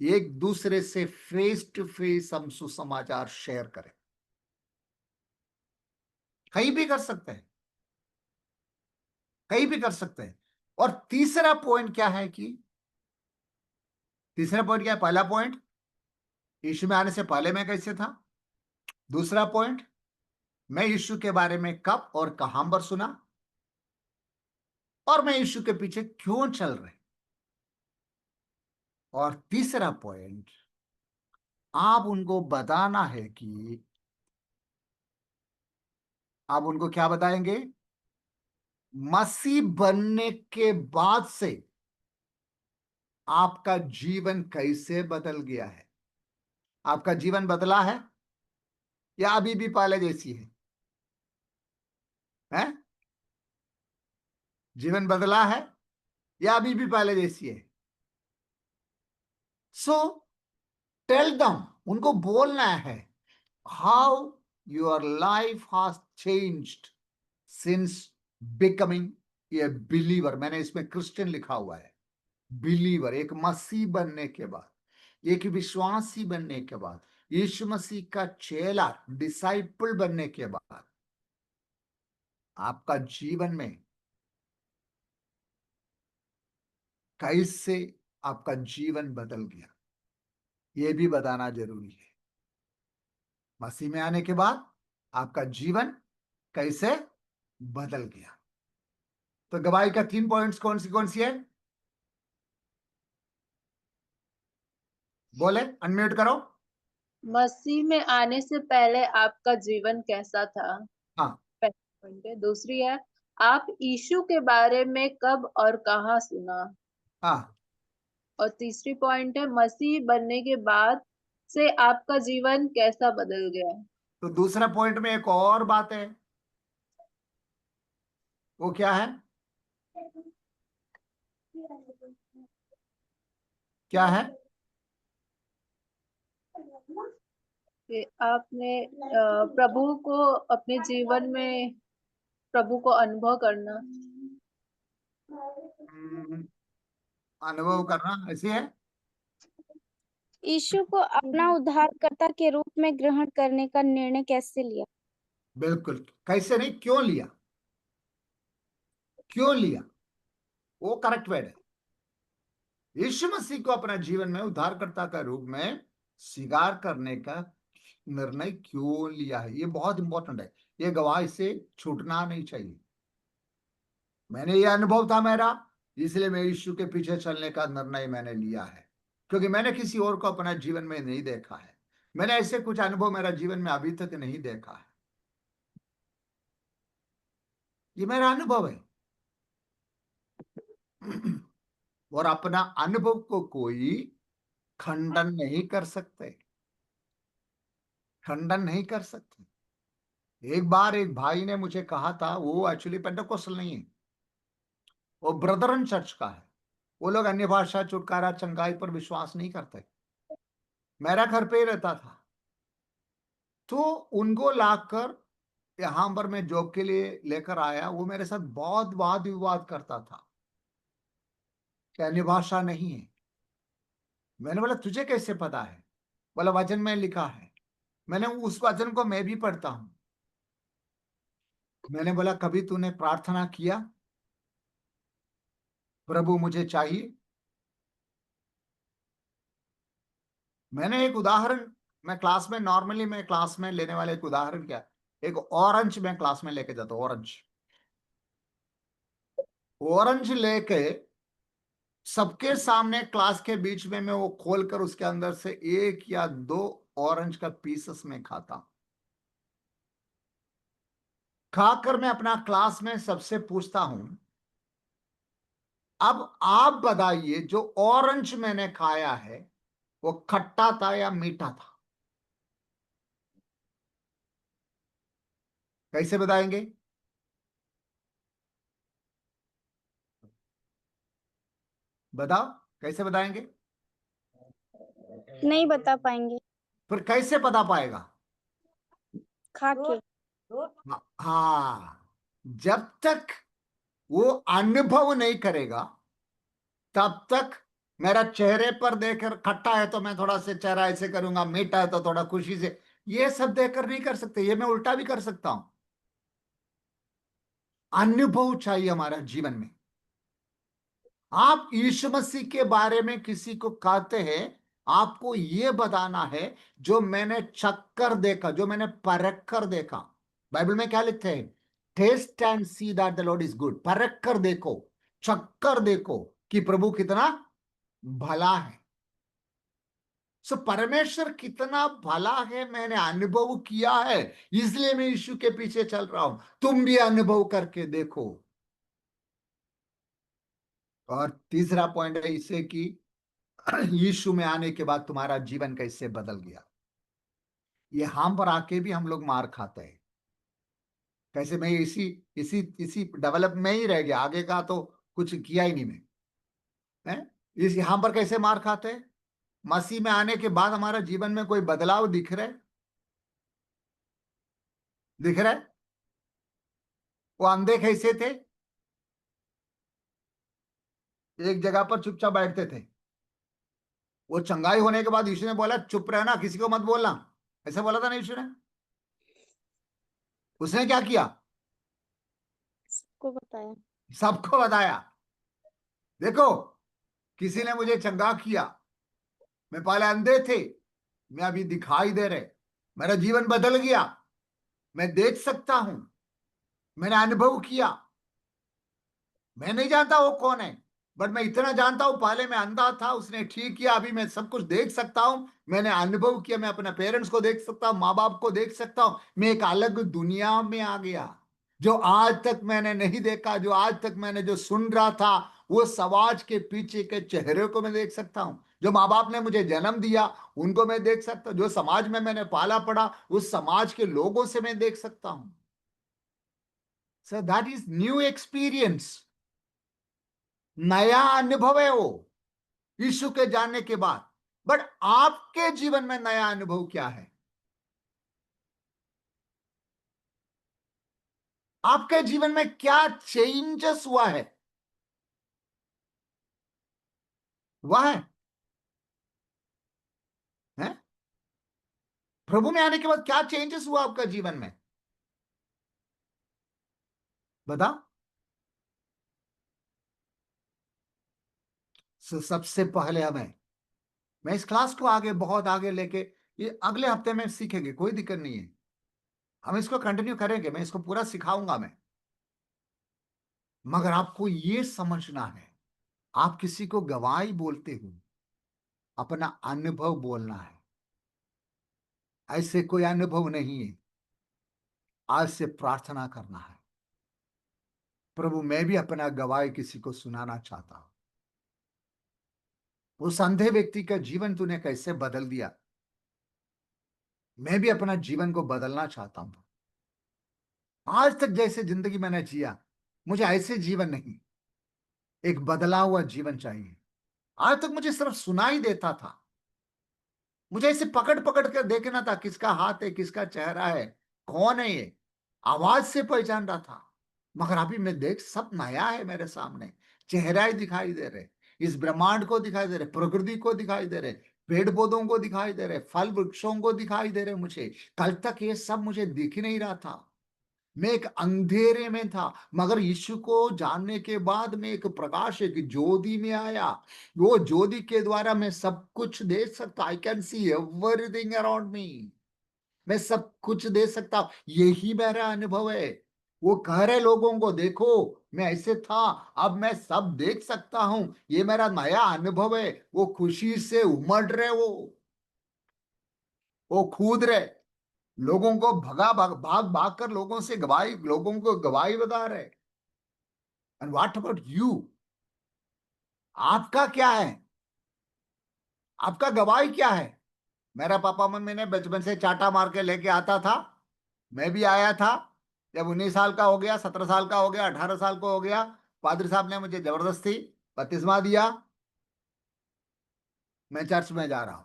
एक दूसरे से फेस टू फेस हम सुसमाचार शेयर करें। कहीं भी कर सकते हैं, कहीं भी कर सकते हैं। और तीसरा पॉइंट क्या है कि तीसरा पॉइंट क्या है? पहला पॉइंट, यीशु में आने से पहले मैं कैसे था। दूसरा पॉइंट, मैं यीशु के बारे में कब और कहां पर सुना, और मैं यीशु के पीछे क्यों चल रहे। और तीसरा पॉइंट, आप उनको बताना है कि आप उनको क्या बताएंगे? मसीह बनने के बाद से आपका जीवन कैसे बदल गया है। आपका जीवन बदला है या अभी भी पहले जैसी है? हैं? जीवन बदला है या अभी भी पहले जैसी है? सो टेल दम, उनको बोलना है, how your life has changed since becoming a believer. मैंने इसमें क्रिश्चियन लिखा हुआ है। बिलीवर, एक मसीह बनने के बाद, एक विश्वासी बनने के बाद, यीशु मसीह का चेला, डिसाइपल बनने के बाद आपका जीवन में कैसे आपका जीवन बदल गया, यह भी बताना जरूरी है। मसीह में आने के बाद आपका जीवन कैसे बदल गया। तो गवाही का 3 पॉइंट्स कौन सी है? बोले, अनम्यूट करो। मसीह में आने से पहले आपका जीवन कैसा था? हाँ, पहला पॉइंट है। दूसरी है, आप यीशु के बारे में कब और कहाँ सुना? हाँ। और तीसरी पॉइंट है, मसीह बनने के बाद से आपका जीवन कैसा बदल गया? तो दूसरा पॉइंट में एक और बात है, वो क्या है? क्या है? कि आपने प्रभु को अपने जीवन में प्रभु को अनुभव करना। अनुभव करना ऐसे है। यीशु को अपना उद्धारकर्ता के रूप में ग्रहण करने का निर्णय कैसे लिया? बिल्कुल, कैसे नहीं, क्यों लिया, क्यों लिया, वो करेक्ट वर्ड है। यीशु मसीह को अपना जीवन में उद्धारकर्ता का रूप में स्वीकार करने का निर्णय क्यों लिया है, ये बहुत इंपॉर्टेंट है। ये गवाही से छूटना नहीं चाहिए। मैंने ये अनुभव था मेरा, इसलिए मैं यीशु के पीछे चलने का निर्णय मैंने लिया है, क्योंकि मैंने किसी और को अपना जीवन में नहीं देखा है। मैंने ऐसे कुछ अनुभव मेरा जीवन में अभी तक नहीं देखा है। ये मेरा अनुभव है। और अपना अनुभव को कोई खंडन नहीं कर सकते, खंडन नहीं कर सकते। एक बार एक भाई ने मुझे कहा था, वो एक्चुअली पेंटेकोस्टल नहीं है, वो ब्रदरन चर्च का है। वो लोग अन्य भाषा, छुटकारा, चंगाई पर विश्वास नहीं करते। मेरा घर पे ही रहता था, तो उनको लाकर यहां पर मैं जॉब के लिए लेकर आया। वो मेरे साथ बहुत वाद विवाद करता था कि अन्य भाषा नहीं है। मैंने बोला तुझे कैसे पता है? बोला वचन में लिखा है। मैंने उस वचन को मैं भी पढ़ता हूं। मैंने बोला कभी तूने प्रार्थना किया, प्रभु मुझे चाहिए? मैंने एक उदाहरण, मैं क्लास में नॉर्मली मैं क्लास में लेने वाले एक उदाहरण क्या, एक ऑरेंज मैं क्लास में लेके जाता हूं। ऑरेंज, ऑरेंज लेके सबके सामने क्लास के बीच में मैं वो खोलकर उसके अंदर से एक या दो ऑरेंज का पीसेस में खाता हूं। खाकर मैं अपना क्लास में सबसे पूछता हूं, अब आप बताइए जो ऑरेंज मैंने खाया है वो खट्टा था या मीठा था? कैसे बताएंगे? बताओ, कैसे बताएंगे? नहीं बता पाएंगे। फिर कैसे पता पाएगा? खा के। हाँ, जब तक वो अनुभव नहीं करेगा तब तक मेरा चेहरे पर देखकर खट्टा है तो मैं थोड़ा से चेहरा ऐसे करूंगा, मीठा है तो थोड़ा खुशी से, ये सब देखकर नहीं कर सकते। ये मैं उल्टा भी कर सकता हूं। अनुभव चाहिए हमारा जीवन में। आप यीशु मसीह के बारे में किसी को कहते हैं, आपको ये बताना है जो मैंने चक्कर देखा, जो मैंने परख कर देखा। बाइबल में क्या लिखते हैं? Taste and see that the Lord is good. परख कर देखो, चक्कर देखो कि प्रभु कितना भला है। सो परमेश्वर कितना भला है मैंने अनुभव किया है, इसलिए मैं यीशु के पीछे चल रहा हूं। तुम भी अनुभव करके देखो। और तीसरा पॉइंट है इसे कि यीशु में आने के बाद तुम्हारा जीवन कैसे बदल गया। ये हम पर आके भी हम लोग मार खाते हैं। कैसे? मैं इसी इसी इसी डेवलप में ही रह गया, आगे का तो कुछ किया ही नहीं मैं। इस यहां पर कैसे मार खाते हैं? मसीह में आने के बाद हमारा जीवन में कोई बदलाव दिख रहा है? दिख रहा है? वो अंधे कैसे थे? एक जगह पर चुपचाप बैठते थे। वो चंगाई होने के बाद यीशु ने बोला चुप रहना, किसी को मत बोलना। ऐसा बोला था ना यीशु ने? उसने क्या किया? सबको बताया। सबको बताया। देखो, किसी ने मुझे चंगा किया, मैं पहले अंधे थे, मैं अभी दिखाई दे रहे, मेरा जीवन बदल गया, मैं देख सकता हूं, मैंने अनुभव किया। मैं नहीं जानता वो कौन है, बट मैं इतना जानता हूं पहले मैं अंधा था, उसने ठीक किया, अभी मैं सब कुछ देख सकता हूं। मैंने अनुभव किया, मैं अपने पेरेंट्स को देख सकता हूं, माँ बाप को देख सकता हूं। मैं एक अलग दुनिया में आ गया, जो आज तक मैंने नहीं देखा, जो आज तक मैंने जो सुन रहा था, वो समाज के पीछे के चेहरे को मैं देख सकता हूं। जो माँ बाप ने मुझे जन्म दिया उनको मैं देख सकता हूं, जो समाज में मैंने पाला पड़ा उस समाज के लोगों से मैं देख सकता हूं। So that is new experience, नया अनुभव है वो यीशु के जानने के बाद। बट आपके जीवन में नया अनुभव क्या है? आपके जीवन में क्या चेंजेस हुआ है? वह है प्रभु में आने के बाद क्या चेंजेस हुआ आपका जीवन में? बताओ। सबसे पहले मैं इस क्लास को आगे बहुत आगे लेके, ये अगले हफ्ते में सीखेंगे, कोई दिक्कत नहीं है। हम इसको कंटिन्यू करेंगे, मैं इसको पूरा सिखाऊंगा मैं। मगर आपको ये समझना है, आप किसी को गवाही बोलते हो, अपना अनुभव बोलना है। ऐसे कोई अनुभव नहीं है। आज से प्रार्थना करना है, प्रभु मैं भी अपना गवाही किसी को सुनाना चाहता हूं। उस अंधे व्यक्ति का जीवन तूने कैसे बदल दिया, मैं भी अपना जीवन को बदलना चाहता हूं। आज तक जैसे जिंदगी मैंने जिया, मुझे ऐसे जीवन नहीं, एक बदला हुआ जीवन चाहिए। आज तक मुझे सिर्फ सुनाई देता था, मुझे ऐसे पकड़ पकड़ कर देखना था, किसका हाथ है, किसका चेहरा है, कौन है ये, आवाज से पहचान रहा था। मगर अभी मैं देख, सब नया है मेरे सामने। चेहरा ही दिखाई दे रहे, इस ब्रह्मांड को दिखाई दे रहे, प्रकृति को दिखाई दे रहे, पेड़ पौधों को दिखाई दे रहे, फल वृक्षों को दिखाई दे रहे। मुझे कल तक ये सब मुझे दिख ही नहीं रहा था। मैं एक अंधेरे में था, मगर यीशु को जानने के बाद मैं एक प्रकाश, एक ज्योति में आया। वो ज्योति के द्वारा मैं सब कुछ देख सकता, I can see everything around me. मैं सब कुछ देख सकता हूं, यही मेरा अनुभव है। वो कह रहे लोगों को, देखो मैं ऐसे था, अब मैं सब देख सकता हूं, ये मेरा नया अनुभव है। वो खुशी से उमड़ रहे, वो कूद रहे, लोगों को भाग भाग कर लोगों से गवाही, लोगों को गवाही बता रहे। And what about you? आपका क्या है? आपका गवाही क्या है? मेरा पापा मम्मी ने बचपन से चाटा मार के लेके आता था, मैं भी आया था। जब 19 साल का हो गया, 17 साल का हो गया, 18 साल को हो गया, पादरी साहब ने मुझे जबरदस्ती बपतिस्मा दिया, मैं चर्च में जा रहा हूं।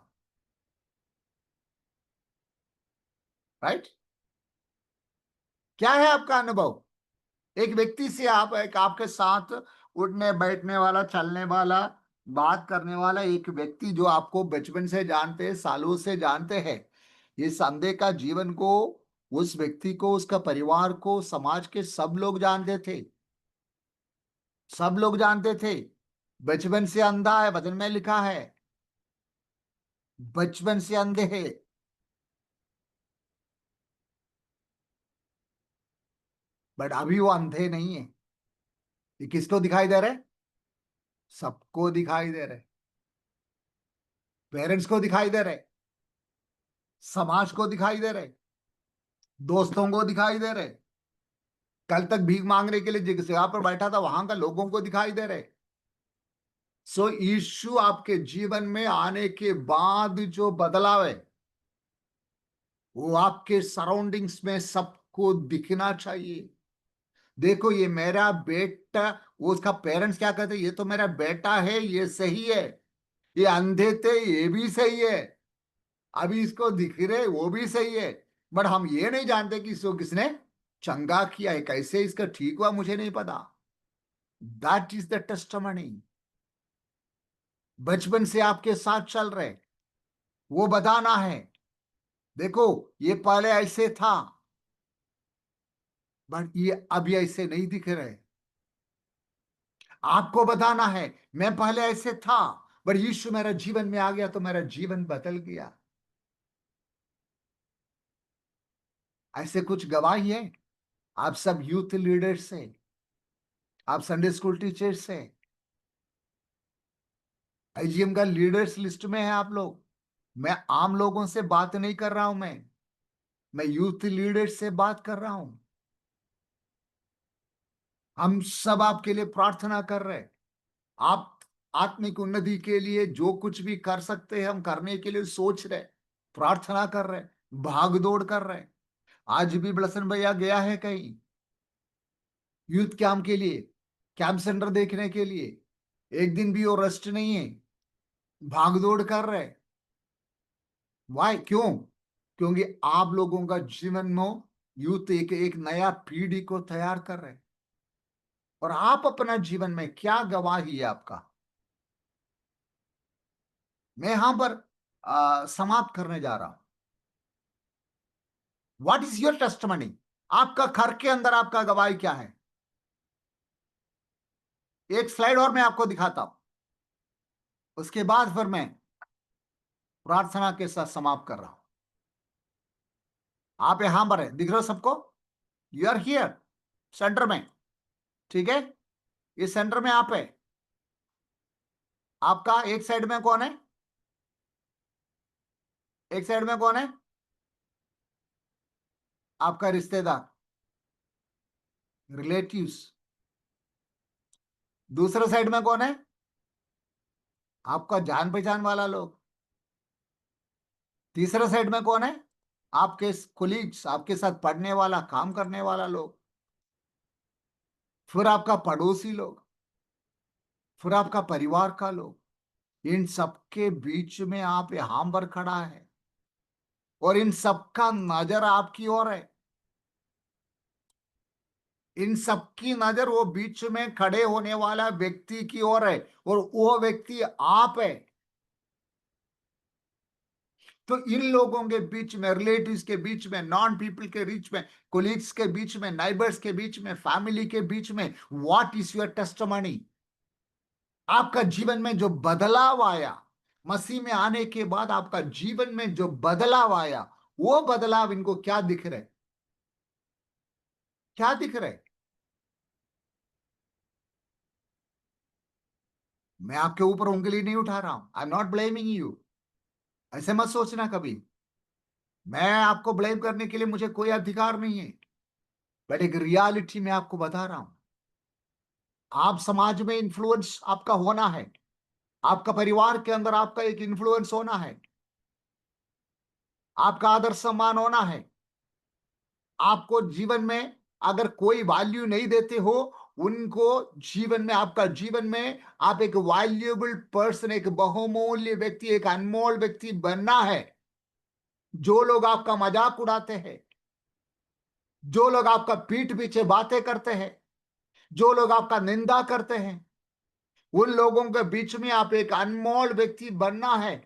राइट? क्या है आपका अनुभव? एक व्यक्ति से आप, एक आपके साथ उठने बैठने वाला, चलने वाला, बात करने वाला एक व्यक्ति जो आपको बचपन से जानते हैं, सालों से जानते हैं, ये संदेह का जीवन को, उस व्यक्ति को, उसका परिवार को, समाज के सब लोग जानते थे। सब लोग जानते थे। बचपन से अंधा है, वचन में लिखा है, बचपन से अंधे है। बट अभी वो अंधे नहीं है। ये किसको दिखाई दे रहे? सबको दिखाई दे रहे। पेरेंट्स को दिखाई दे रहे, समाज को दिखाई दे रहे, दोस्तों को दिखाई दे रहे, कल तक भीख मांगने के लिए जिस जगह पर बैठा था वहां का लोगों को दिखाई दे रहे। सो यीशु आपके जीवन में आने के बाद जो बदलाव है, वो आपके सराउंडिंग्स में सबको दिखना चाहिए। देखो ये मेरा बेटा, वो उसका पेरेंट्स क्या कहते, ये तो मेरा बेटा है, ये सही है। ये अंधे थे, ये भी सही है। अभी इसको दिख रहे, वो भी सही है। बट हम ये नहीं जानते कि इसको किसने चंगा किया है, कैसे इसका ठीक हुआ, मुझे नहीं पता। That is the testimony. बचपन से आपके साथ चल रहे, वो बताना है, देखो ये पहले ऐसे था, बट ये अभी ऐसे नहीं दिख रहे। आपको बताना है, मैं पहले ऐसे था, पर यीशु मेरा जीवन में आ गया तो मेरा जीवन बदल गया। ऐसे कुछ गवाही है। आप सब यूथ लीडर्स से, आप संडे स्कूल टीचर्स से, आईजीएम का लीडर्स लिस्ट में है आप लोग। मैं आम लोगों से बात नहीं कर रहा हूं, मैं यूथ लीडर्स से बात कर रहा हूं। हम सब आपके लिए प्रार्थना कर रहे हैं। आप आत्मिक उन्नति के लिए जो कुछ भी कर सकते हैं, हम करने के लिए सोच रहे, प्रार्थना कर रहे, भाग दौड़ कर रहे। आज भी बलसन भैया गया है कहीं यूथ कैंप के लिए, कैंप सेंटर देखने के लिए। एक दिन भी वो रेस्ट नहीं है, भाग दौड़ कर रहे। वाई? क्यों? क्योंकि आप लोगों का जीवन में यूथ एक नया पीढ़ी को तैयार कर रहे हैं। और आप अपना जीवन में क्या गवाही है आपका? मैं यहां पर समाप्त करने जा रहा हूं। What is your testimony? आपका घर के अंदर आपका गवाही क्या है? एक स्लाइड और मैं आपको दिखाता हूं, उसके बाद फिर मैं प्रार्थना के साथ समाप्त कर रहा हूं। आप यहां पर है, दिख रहे हो सबको? यू आर हियर सेंटर में, ठीक है? इस सेंटर में आप है। आपका एक साइड में कौन है? एक साइड में कौन है? आपका रिश्तेदार, रिलेटिव्स। दूसरे साइड में कौन है? आपका जान पहचान वाला लोग। तीसरे साइड में कौन है? आपके कोलीग्स, आपके साथ पढ़ने वाला, काम करने वाला लोग। फिर आपका पड़ोसी लोग, फिर आपका परिवार का लोग। इन सबके बीच में आप यहां पर खड़ा है और इन सबका नजर आपकी ओर है। इन सबकी नजर वो बीच में खड़े होने वाला व्यक्ति की ओर है और वो व्यक्ति आप है। तो इन लोगों के बीच में, रिलेटिव्स के बीच में, नॉन पीपल के बीच में, कोलीग्स के बीच में, नाइबर्स के बीच में, फैमिली के बीच में, व्हाट इज योर टेस्टिमनी? आपका जीवन में जो बदलाव आया, मसीह में आने के बाद आपका जीवन में जो बदलाव आया, वो बदलाव इनको क्या दिख रहे? क्या दिख रहे? मैं आपके ऊपर उंगली नहीं उठा रहा हूं, I am not blaming you. ऐसे मत सोचना कभी। मैं आपको ब्लेम करने के लिए मुझे कोई अधिकार नहीं है, बट एक रियलिटी में आपको बता रहा हूं। आप समाज में इन्फ्लुएंस आपका होना है, आपका परिवार के अंदर आपका एक इन्फ्लुएंस होना है, आपका आदर सम्मान होना है। आपको जीवन में अगर कोई वैल्यू नहीं देते हो, उनको जीवन में, आपका जीवन में आप एक वैल्यूएबल पर्सन, एक बहुमूल्य व्यक्ति, एक अनमोल व्यक्ति बनना है। जो लोग आपका मजाक उड़ाते हैं, जो लोग आपका पीठ पीछे बातें करते हैं, जो लोग आपका निंदा करते हैं, उन लोगों के बीच में आप एक अनमोल व्यक्ति बनना है।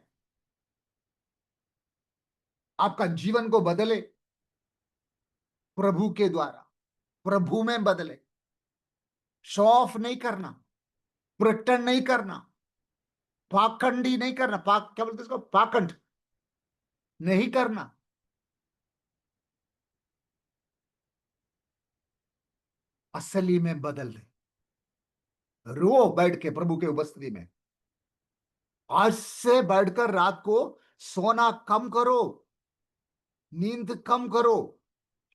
आपका जीवन को बदले प्रभु के द्वारा, प्रभु में बदले। शो ऑफ नहीं करना, प्रिटेंड नहीं करना, पाखंडी नहीं करना, क्या बोलते इसको, पाखंड नहीं करना। असली में बदल दे। रो बैठ के प्रभु के उपस्थिति में। आज से बैठकर रात को सोना कम करो, नींद कम करो,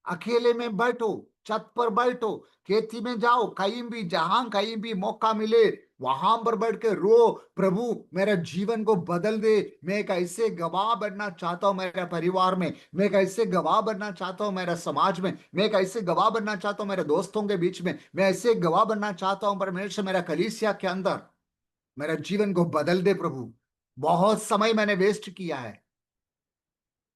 अकेले में बैठो, छत पर बैठो, खेती में जाओ, कहीं भी, जहां कहीं भी मौका मिले वहां पर बैठ के रो, प्रभु मेरा जीवन को बदल दे। मैं एक ऐसे गवाह बनना चाहता हूं मेरे परिवार में, मैं एक ऐसे गवाह बनना चाहता हूं मेरा समाज में, मैं एक ऐसे गवाह बनना चाहता हूं मेरे दोस्तों के बीच में, मैं ऐसे गवाह बनना चाहता हूं परमेश्वर मेरा कलीसिया के अंदर। मेरा जीवन को बदल दे प्रभु। बहुत समय मैंने वेस्ट किया है,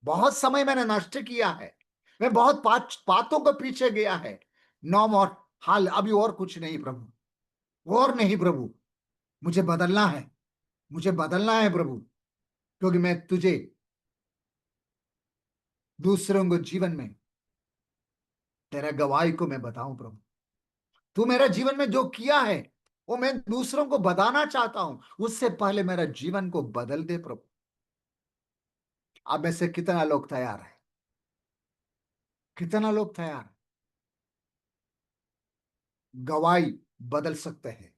बहुत समय मैंने नष्ट किया है, मैं बहुत बातों के पीछे गया है। नो मोर, हाल अभी और कुछ नहीं प्रभु, और नहीं प्रभु। मुझे बदलना है, मुझे बदलना है प्रभु, क्योंकि मैं तुझे दूसरों को जीवन में तेरा गवाही को मैं बताऊं प्रभु। तू मेरा जीवन में जो किया है वो मैं दूसरों को बताना चाहता हूं। उससे पहले मेरा जीवन को बदल दे प्रभु। अब में से कितना लोग तैयार है? कितना लोग तैयार है? गवाही बदल सकते हैं,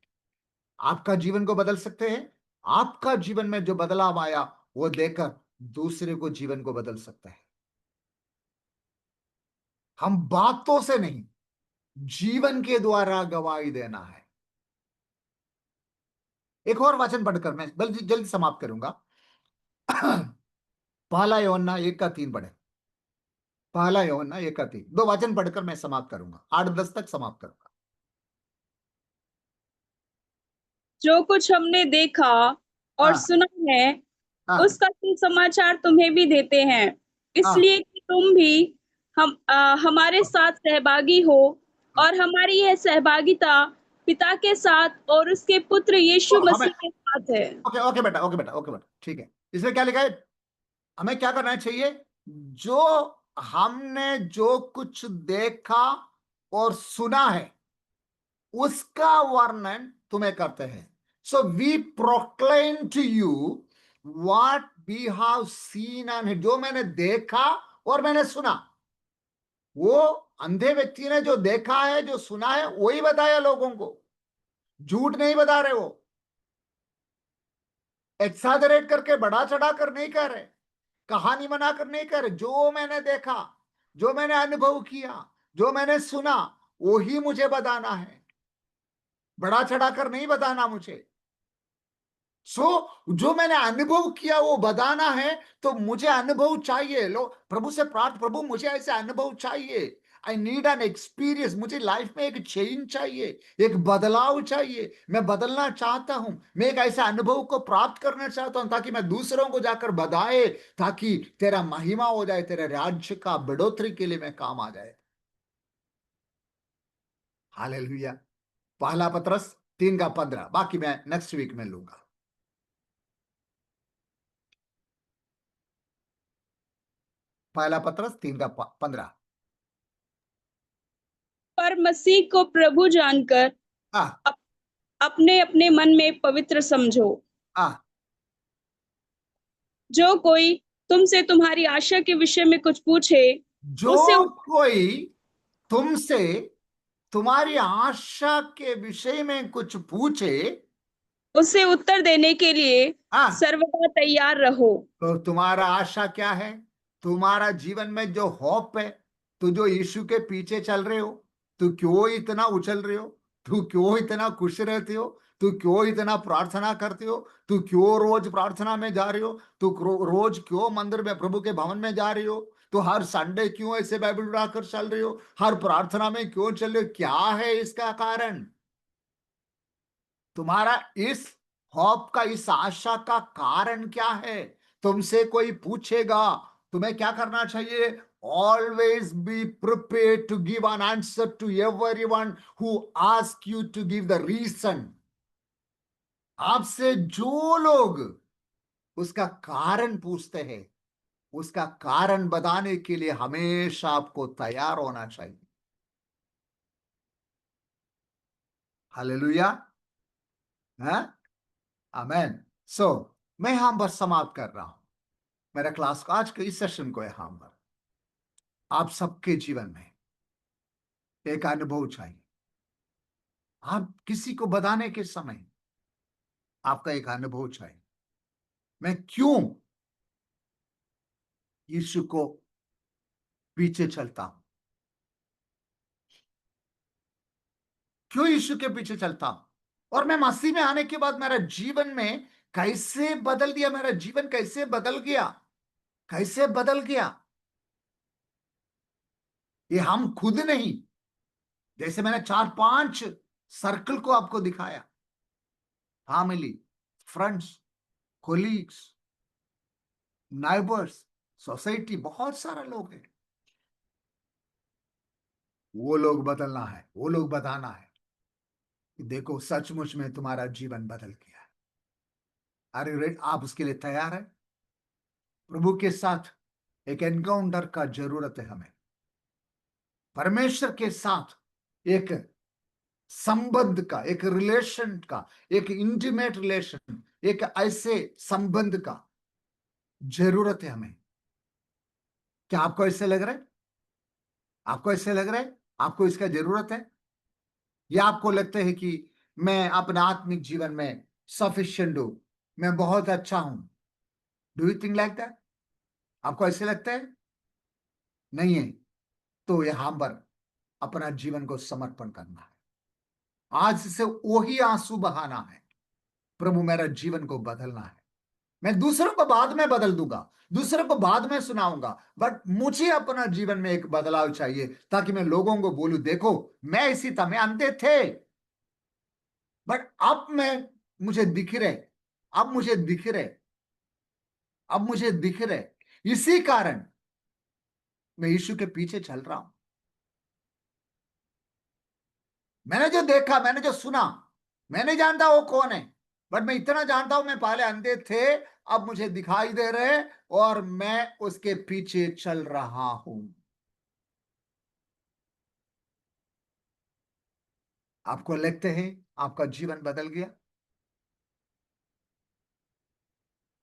आपका जीवन को बदल सकते हैं। आपका जीवन में जो बदलाव आया वो देकर दूसरे को जीवन को बदल सकता है। हम बातों से नहीं, जीवन के द्वारा गवाही देना है। एक और वचन पढ़कर मैं जल्दी जल्दी समाप्त करूंगा। पहला यूहन्ना 1:3 पढ़े। पहला यूहन्ना 1:3, 2 वचन पढ़कर मैं समाप्त करूंगा, 8-10 तक समाप्त करूंगा। जो कुछ हमने देखा और हाँ, सुना है हाँ, उसका सुसमाचार तुम्हें भी देते हैं, हाँ, इसलिए कि तुम भी हमारे साथ सहभागी हो और हमारी यह सहभागिता पिता के साथ और उसके पुत्र यीशु तो हमें मसीह के साथ है। ओके ओके बेटा, ओके बेटा, ओके बेटा, ठीक है। इसमें क्या लिखा है? हमें क्या करना चाहिए? जो हमने जो कुछ देखा और सुना है उसका वर्णन तुम्हें करते हैं। So we proclaim to you what we have seen and, जो मैंने देखा और मैंने सुना। वो अंधे व्यक्ति ने जो देखा है, जो सुना है, वही बताया लोगों को। झूठ नहीं बता रहे, वो एक्साजरेट करके बढ़ा चढ़ा कर नहीं कर रहे, कहानी बनाकर नहीं कर रहे। जो मैंने देखा, जो मैंने अनुभव किया, जो मैंने सुना, वही मुझे बताना है, बढ़ा चढ़ा कर नहीं बताना मुझे। जो मैंने अनुभव किया वो बताना है। तो मुझे अनुभव चाहिए। लो, प्रभु से प्रार्थना, प्रभु मुझे ऐसे अनुभव चाहिए। I need an experience. मुझे लाइफ में एक चेंज चाहिए, एक बदलाव चाहिए। मैं बदलना चाहता हूं, मैं एक ऐसे अनुभव को प्राप्त करना चाहता हूं ताकि मैं दूसरों को जाकर बताए, ताकि तेरा महिमा हो जाए, तेरे राज्य का बढ़ोतरी के लिए मैं काम आ जाए। हालेलुया। पहला पत्रस 3:15, बाकी मैं नेक्स्ट वीक में लूंगा। पहला पत्रस 3:15। पर मसीह को प्रभु जानकर आ, अपने अपने मन में पवित्र समझो। आ, जो कोई तुमसे तुम्हारी आशा के विषय में कुछ पूछे, उसे जो कोई तुमसे तुम्हारी आशा के विषय में कुछ पूछे, उसे उत्तर देने के लिए आ, सर्वदा तैयार रहो। तो तुम्हारा आशा क्या है? तुम्हारा जीवन में जो होप है, तू जो यीशु के पीछे चल रहे हो, तू क्यों इतना उछल रहे हो? तू क्यों इतना खुश रहते हो? तू क्यों इतना प्रार्थना करते हो? तू क्यों रोज प्रार्थना में जा रहे हो? तू रोज क्यों मंदिर में, प्रभु के भवन में जा रहे हो? तो हर संडे क्यों ऐसे बाइबल उठाकर चल रहे हो? हर प्रार्थना में क्यों चल रहे हो? क्या है इसका कारण? तुम्हारा इस हॉप का, इस आशा का कारण क्या है? तुमसे कोई पूछेगा, तुम्हें क्या करना चाहिए? Always be prepare to give an answer to everyone who ask you to give the reason. आपसे जो लोग उसका कारण पूछते हैं, उसका कारण बताने के लिए हमेशा आपको तैयार होना चाहिए। हालेलुया। हाँ, आमेन। सो मैं यहां पर समाप्त कर रहा हूं मेरा क्लास को, आज के इस सेशन को। यहां पर आप सबके जीवन में एक अनुभव चाहिए। आप किसी को बताने के समय आपका एक अनुभव चाहिए। मैं क्यों यीशु को पीछे चलता हूं? क्यों यीशु के पीछे चलता हूं? और मैं मसीह में आने के बाद मेरा जीवन में कैसे बदल दिया? मेरा जीवन कैसे बदल गया? कैसे बदल गया? ये हम खुद नहीं, जैसे मैंने 4-5 सर्कल को आपको दिखाया, family, friends, colleagues, neighbours, society, बहुत सारे लोग हैं। वो लोग बदलना है, वो लोग बताना है कि देखो सचमुच में तुम्हारा जीवन बदल गया है। अरे रेड, आप उसके लिए तैयार है? प्रभु के साथ एक एनकाउंटर का जरूरत है हमें। परमेश्वर के साथ एक संबंध का, एक रिलेशन का, एक इंटीमेट रिलेशन, एक ऐसे संबंध का जरूरत है हमें। क्या आपको ऐसे लग रहा है? आपको ऐसे लग रहा है आपको इसका जरूरत है? या आपको लगता है कि मैं अपने आत्मिक जीवन में सफिशिएंट हूं, मैं बहुत अच्छा हूं? Do you think like that? आपको ऐसे लगता है? नहीं है? तो यहां पर अपना जीवन को समर्पण करना है। आज से वही आंसू बहाना है, प्रभु मेरा जीवन को बदलना है। मैं दूसरों को बाद में बदल दूंगा, दूसरों को बाद में सुनाऊंगा, बट मुझे अपना जीवन में एक बदलाव चाहिए ताकि मैं लोगों को बोलूं, देखो मैं ऐसी था, मैं अंधे थे, बट अब मुझे दिख रहे, अब मुझे दिख रहे, अब मुझे दिख रहे। इसी कारण मैं यीशु के पीछे चल रहा हूं। मैंने जो देखा, मैंने जो सुना, मैं नहीं जानता वो कौन है, बट मैं इतना जानता हूं, मैं पहले अंधे थे, अब मुझे दिखाई दे रहे और मैं उसके पीछे चल रहा हूं। आपको लगते हैं आपका जीवन बदल गया?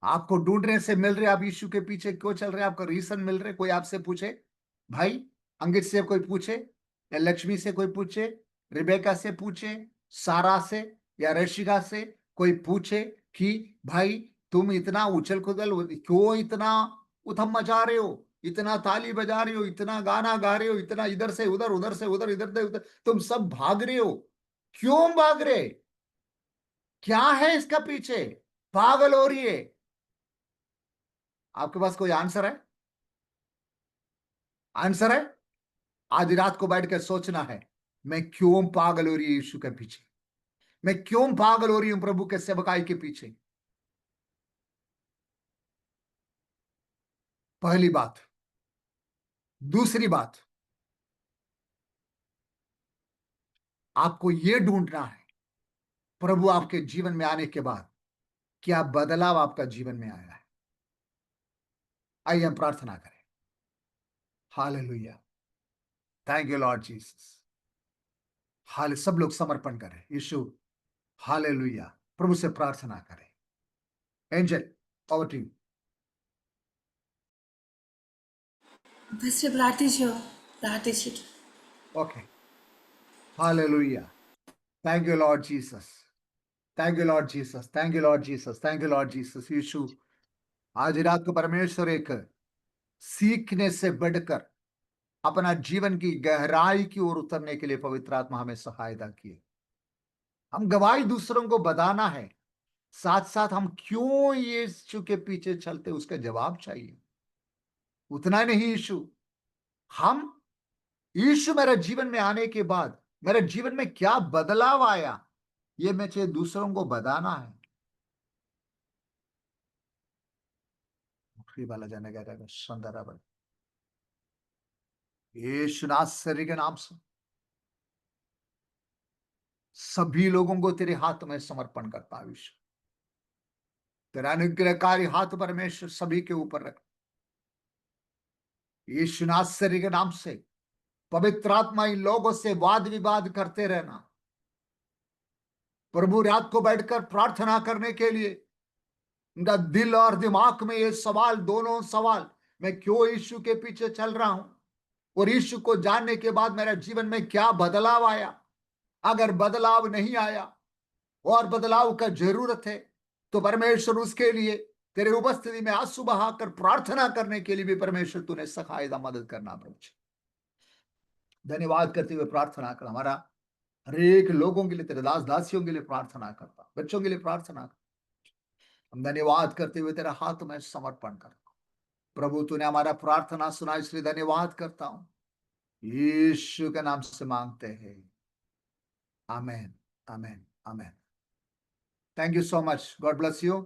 आपको ढूंढने से मिल रहे, आप यीशु के पीछे क्यों चल रहे हैं? आपको रीजन मिल रहे? कोई आपसे पूछे, भाई अंकित से कोई पूछे, या लक्ष्मी से कोई पूछे, रिबेका से पूछे, सारा से या रशिका से कोई पूछे कि भाई तुम इतना उछल कूदल क्यों, इतना उथम मचा रहे हो, इतना ताली बजा रहे हो, इतना गाना गा रहे हो, इतना इधर से उधर, उधर से उधर, इधर से उधर, तुम सब भाग रहे हो, क्यों भाग रहे? क्या है इसका पीछे? पागल हो रही है? आपके पास कोई आंसर है? आंसर है? आज रात को बैठ कर सोचना है, मैं क्यों पागल हो रही हूं यीशु के पीछे, मैं क्यों पागल हो रही हूं प्रभु के सेवकाई के पीछे। पहली बात। दूसरी बात, आपको यह ढूंढना है प्रभु आपके जीवन में आने के बाद क्या बदलाव आपका जीवन में आया है। आइए हम प्रार्थना करें। Hallelujah, thank you Lord Jesus. हाल सब लोग समर्पण करें यीशु। हालेलुया, प्रभु से प्रार्थना करें। Angel, over to you. Pastor പ്രാർത്ഥിച്ചോ പ്രാർത്ഥിച്ചിട്ട് okay, hallelujah, thank you Lord Jesus, thank you Lord Jesus, thank you Lord Jesus, thank you Lord Jesus. Yeshu, आज रात को परमेश्वर एक सीखने से बढ़कर अपना जीवन की गहराई की ओर उतरने के लिए पवित्र आत्मा हमें सहायता किए। हम गवाही दूसरों को बताना है, साथ साथ हम क्यों यीशु के पीछे चलते उसका जवाब चाहिए। उतना नहीं यीशु, हम यीशु मेरे जीवन में आने के बाद मेरे जीवन में क्या बदलाव आया, ये मैं चाहिए दूसरों को बताना है। वाला जाने का संदर्भ यीशु नासरी के नाम से सभी लोगों को तेरे हाथ में समर्पण करता हूं। यीशु, तेरा अनुग्रहकारी हाथ परमेश्वर सभी के ऊपर रख। यीशु नासरी के नाम से पवित्र आत्मा इन लोगों से वाद विवाद करते रहना। प्रभु रात को बैठकर प्रार्थना करने के लिए उनका दिल और दिमाग में ये सवाल, दोनों सवाल, मैं क्यों यीशु के पीछे चल रहा हूं और यीशु को जानने के बाद मेरे जीवन में क्या बदलाव आया। अगर बदलाव नहीं आया और बदलाव का जरूरत है तो परमेश्वर उसके लिए तेरे उपस्थिति में आंसू बहाकर प्रार्थना करने के लिए भी परमेश्वर तूने सहायता मदद करना। प्रभु धन्यवाद करते हुए प्रार्थना कर, हमारा हरेक लोगों के लिए, तेरे दास दासियों के लिए प्रार्थना करता, बच्चों के लिए प्रार्थना करता। हम धन्यवाद करते हुए तेरा हाथ में समर्पण करता। प्रभु तूने हमारा प्रार्थना सुना, इसलिए धन्यवाद करता हूं। यीशु के नाम से मांगते हैं, amen, amen, amen. Thank you so much, God bless you.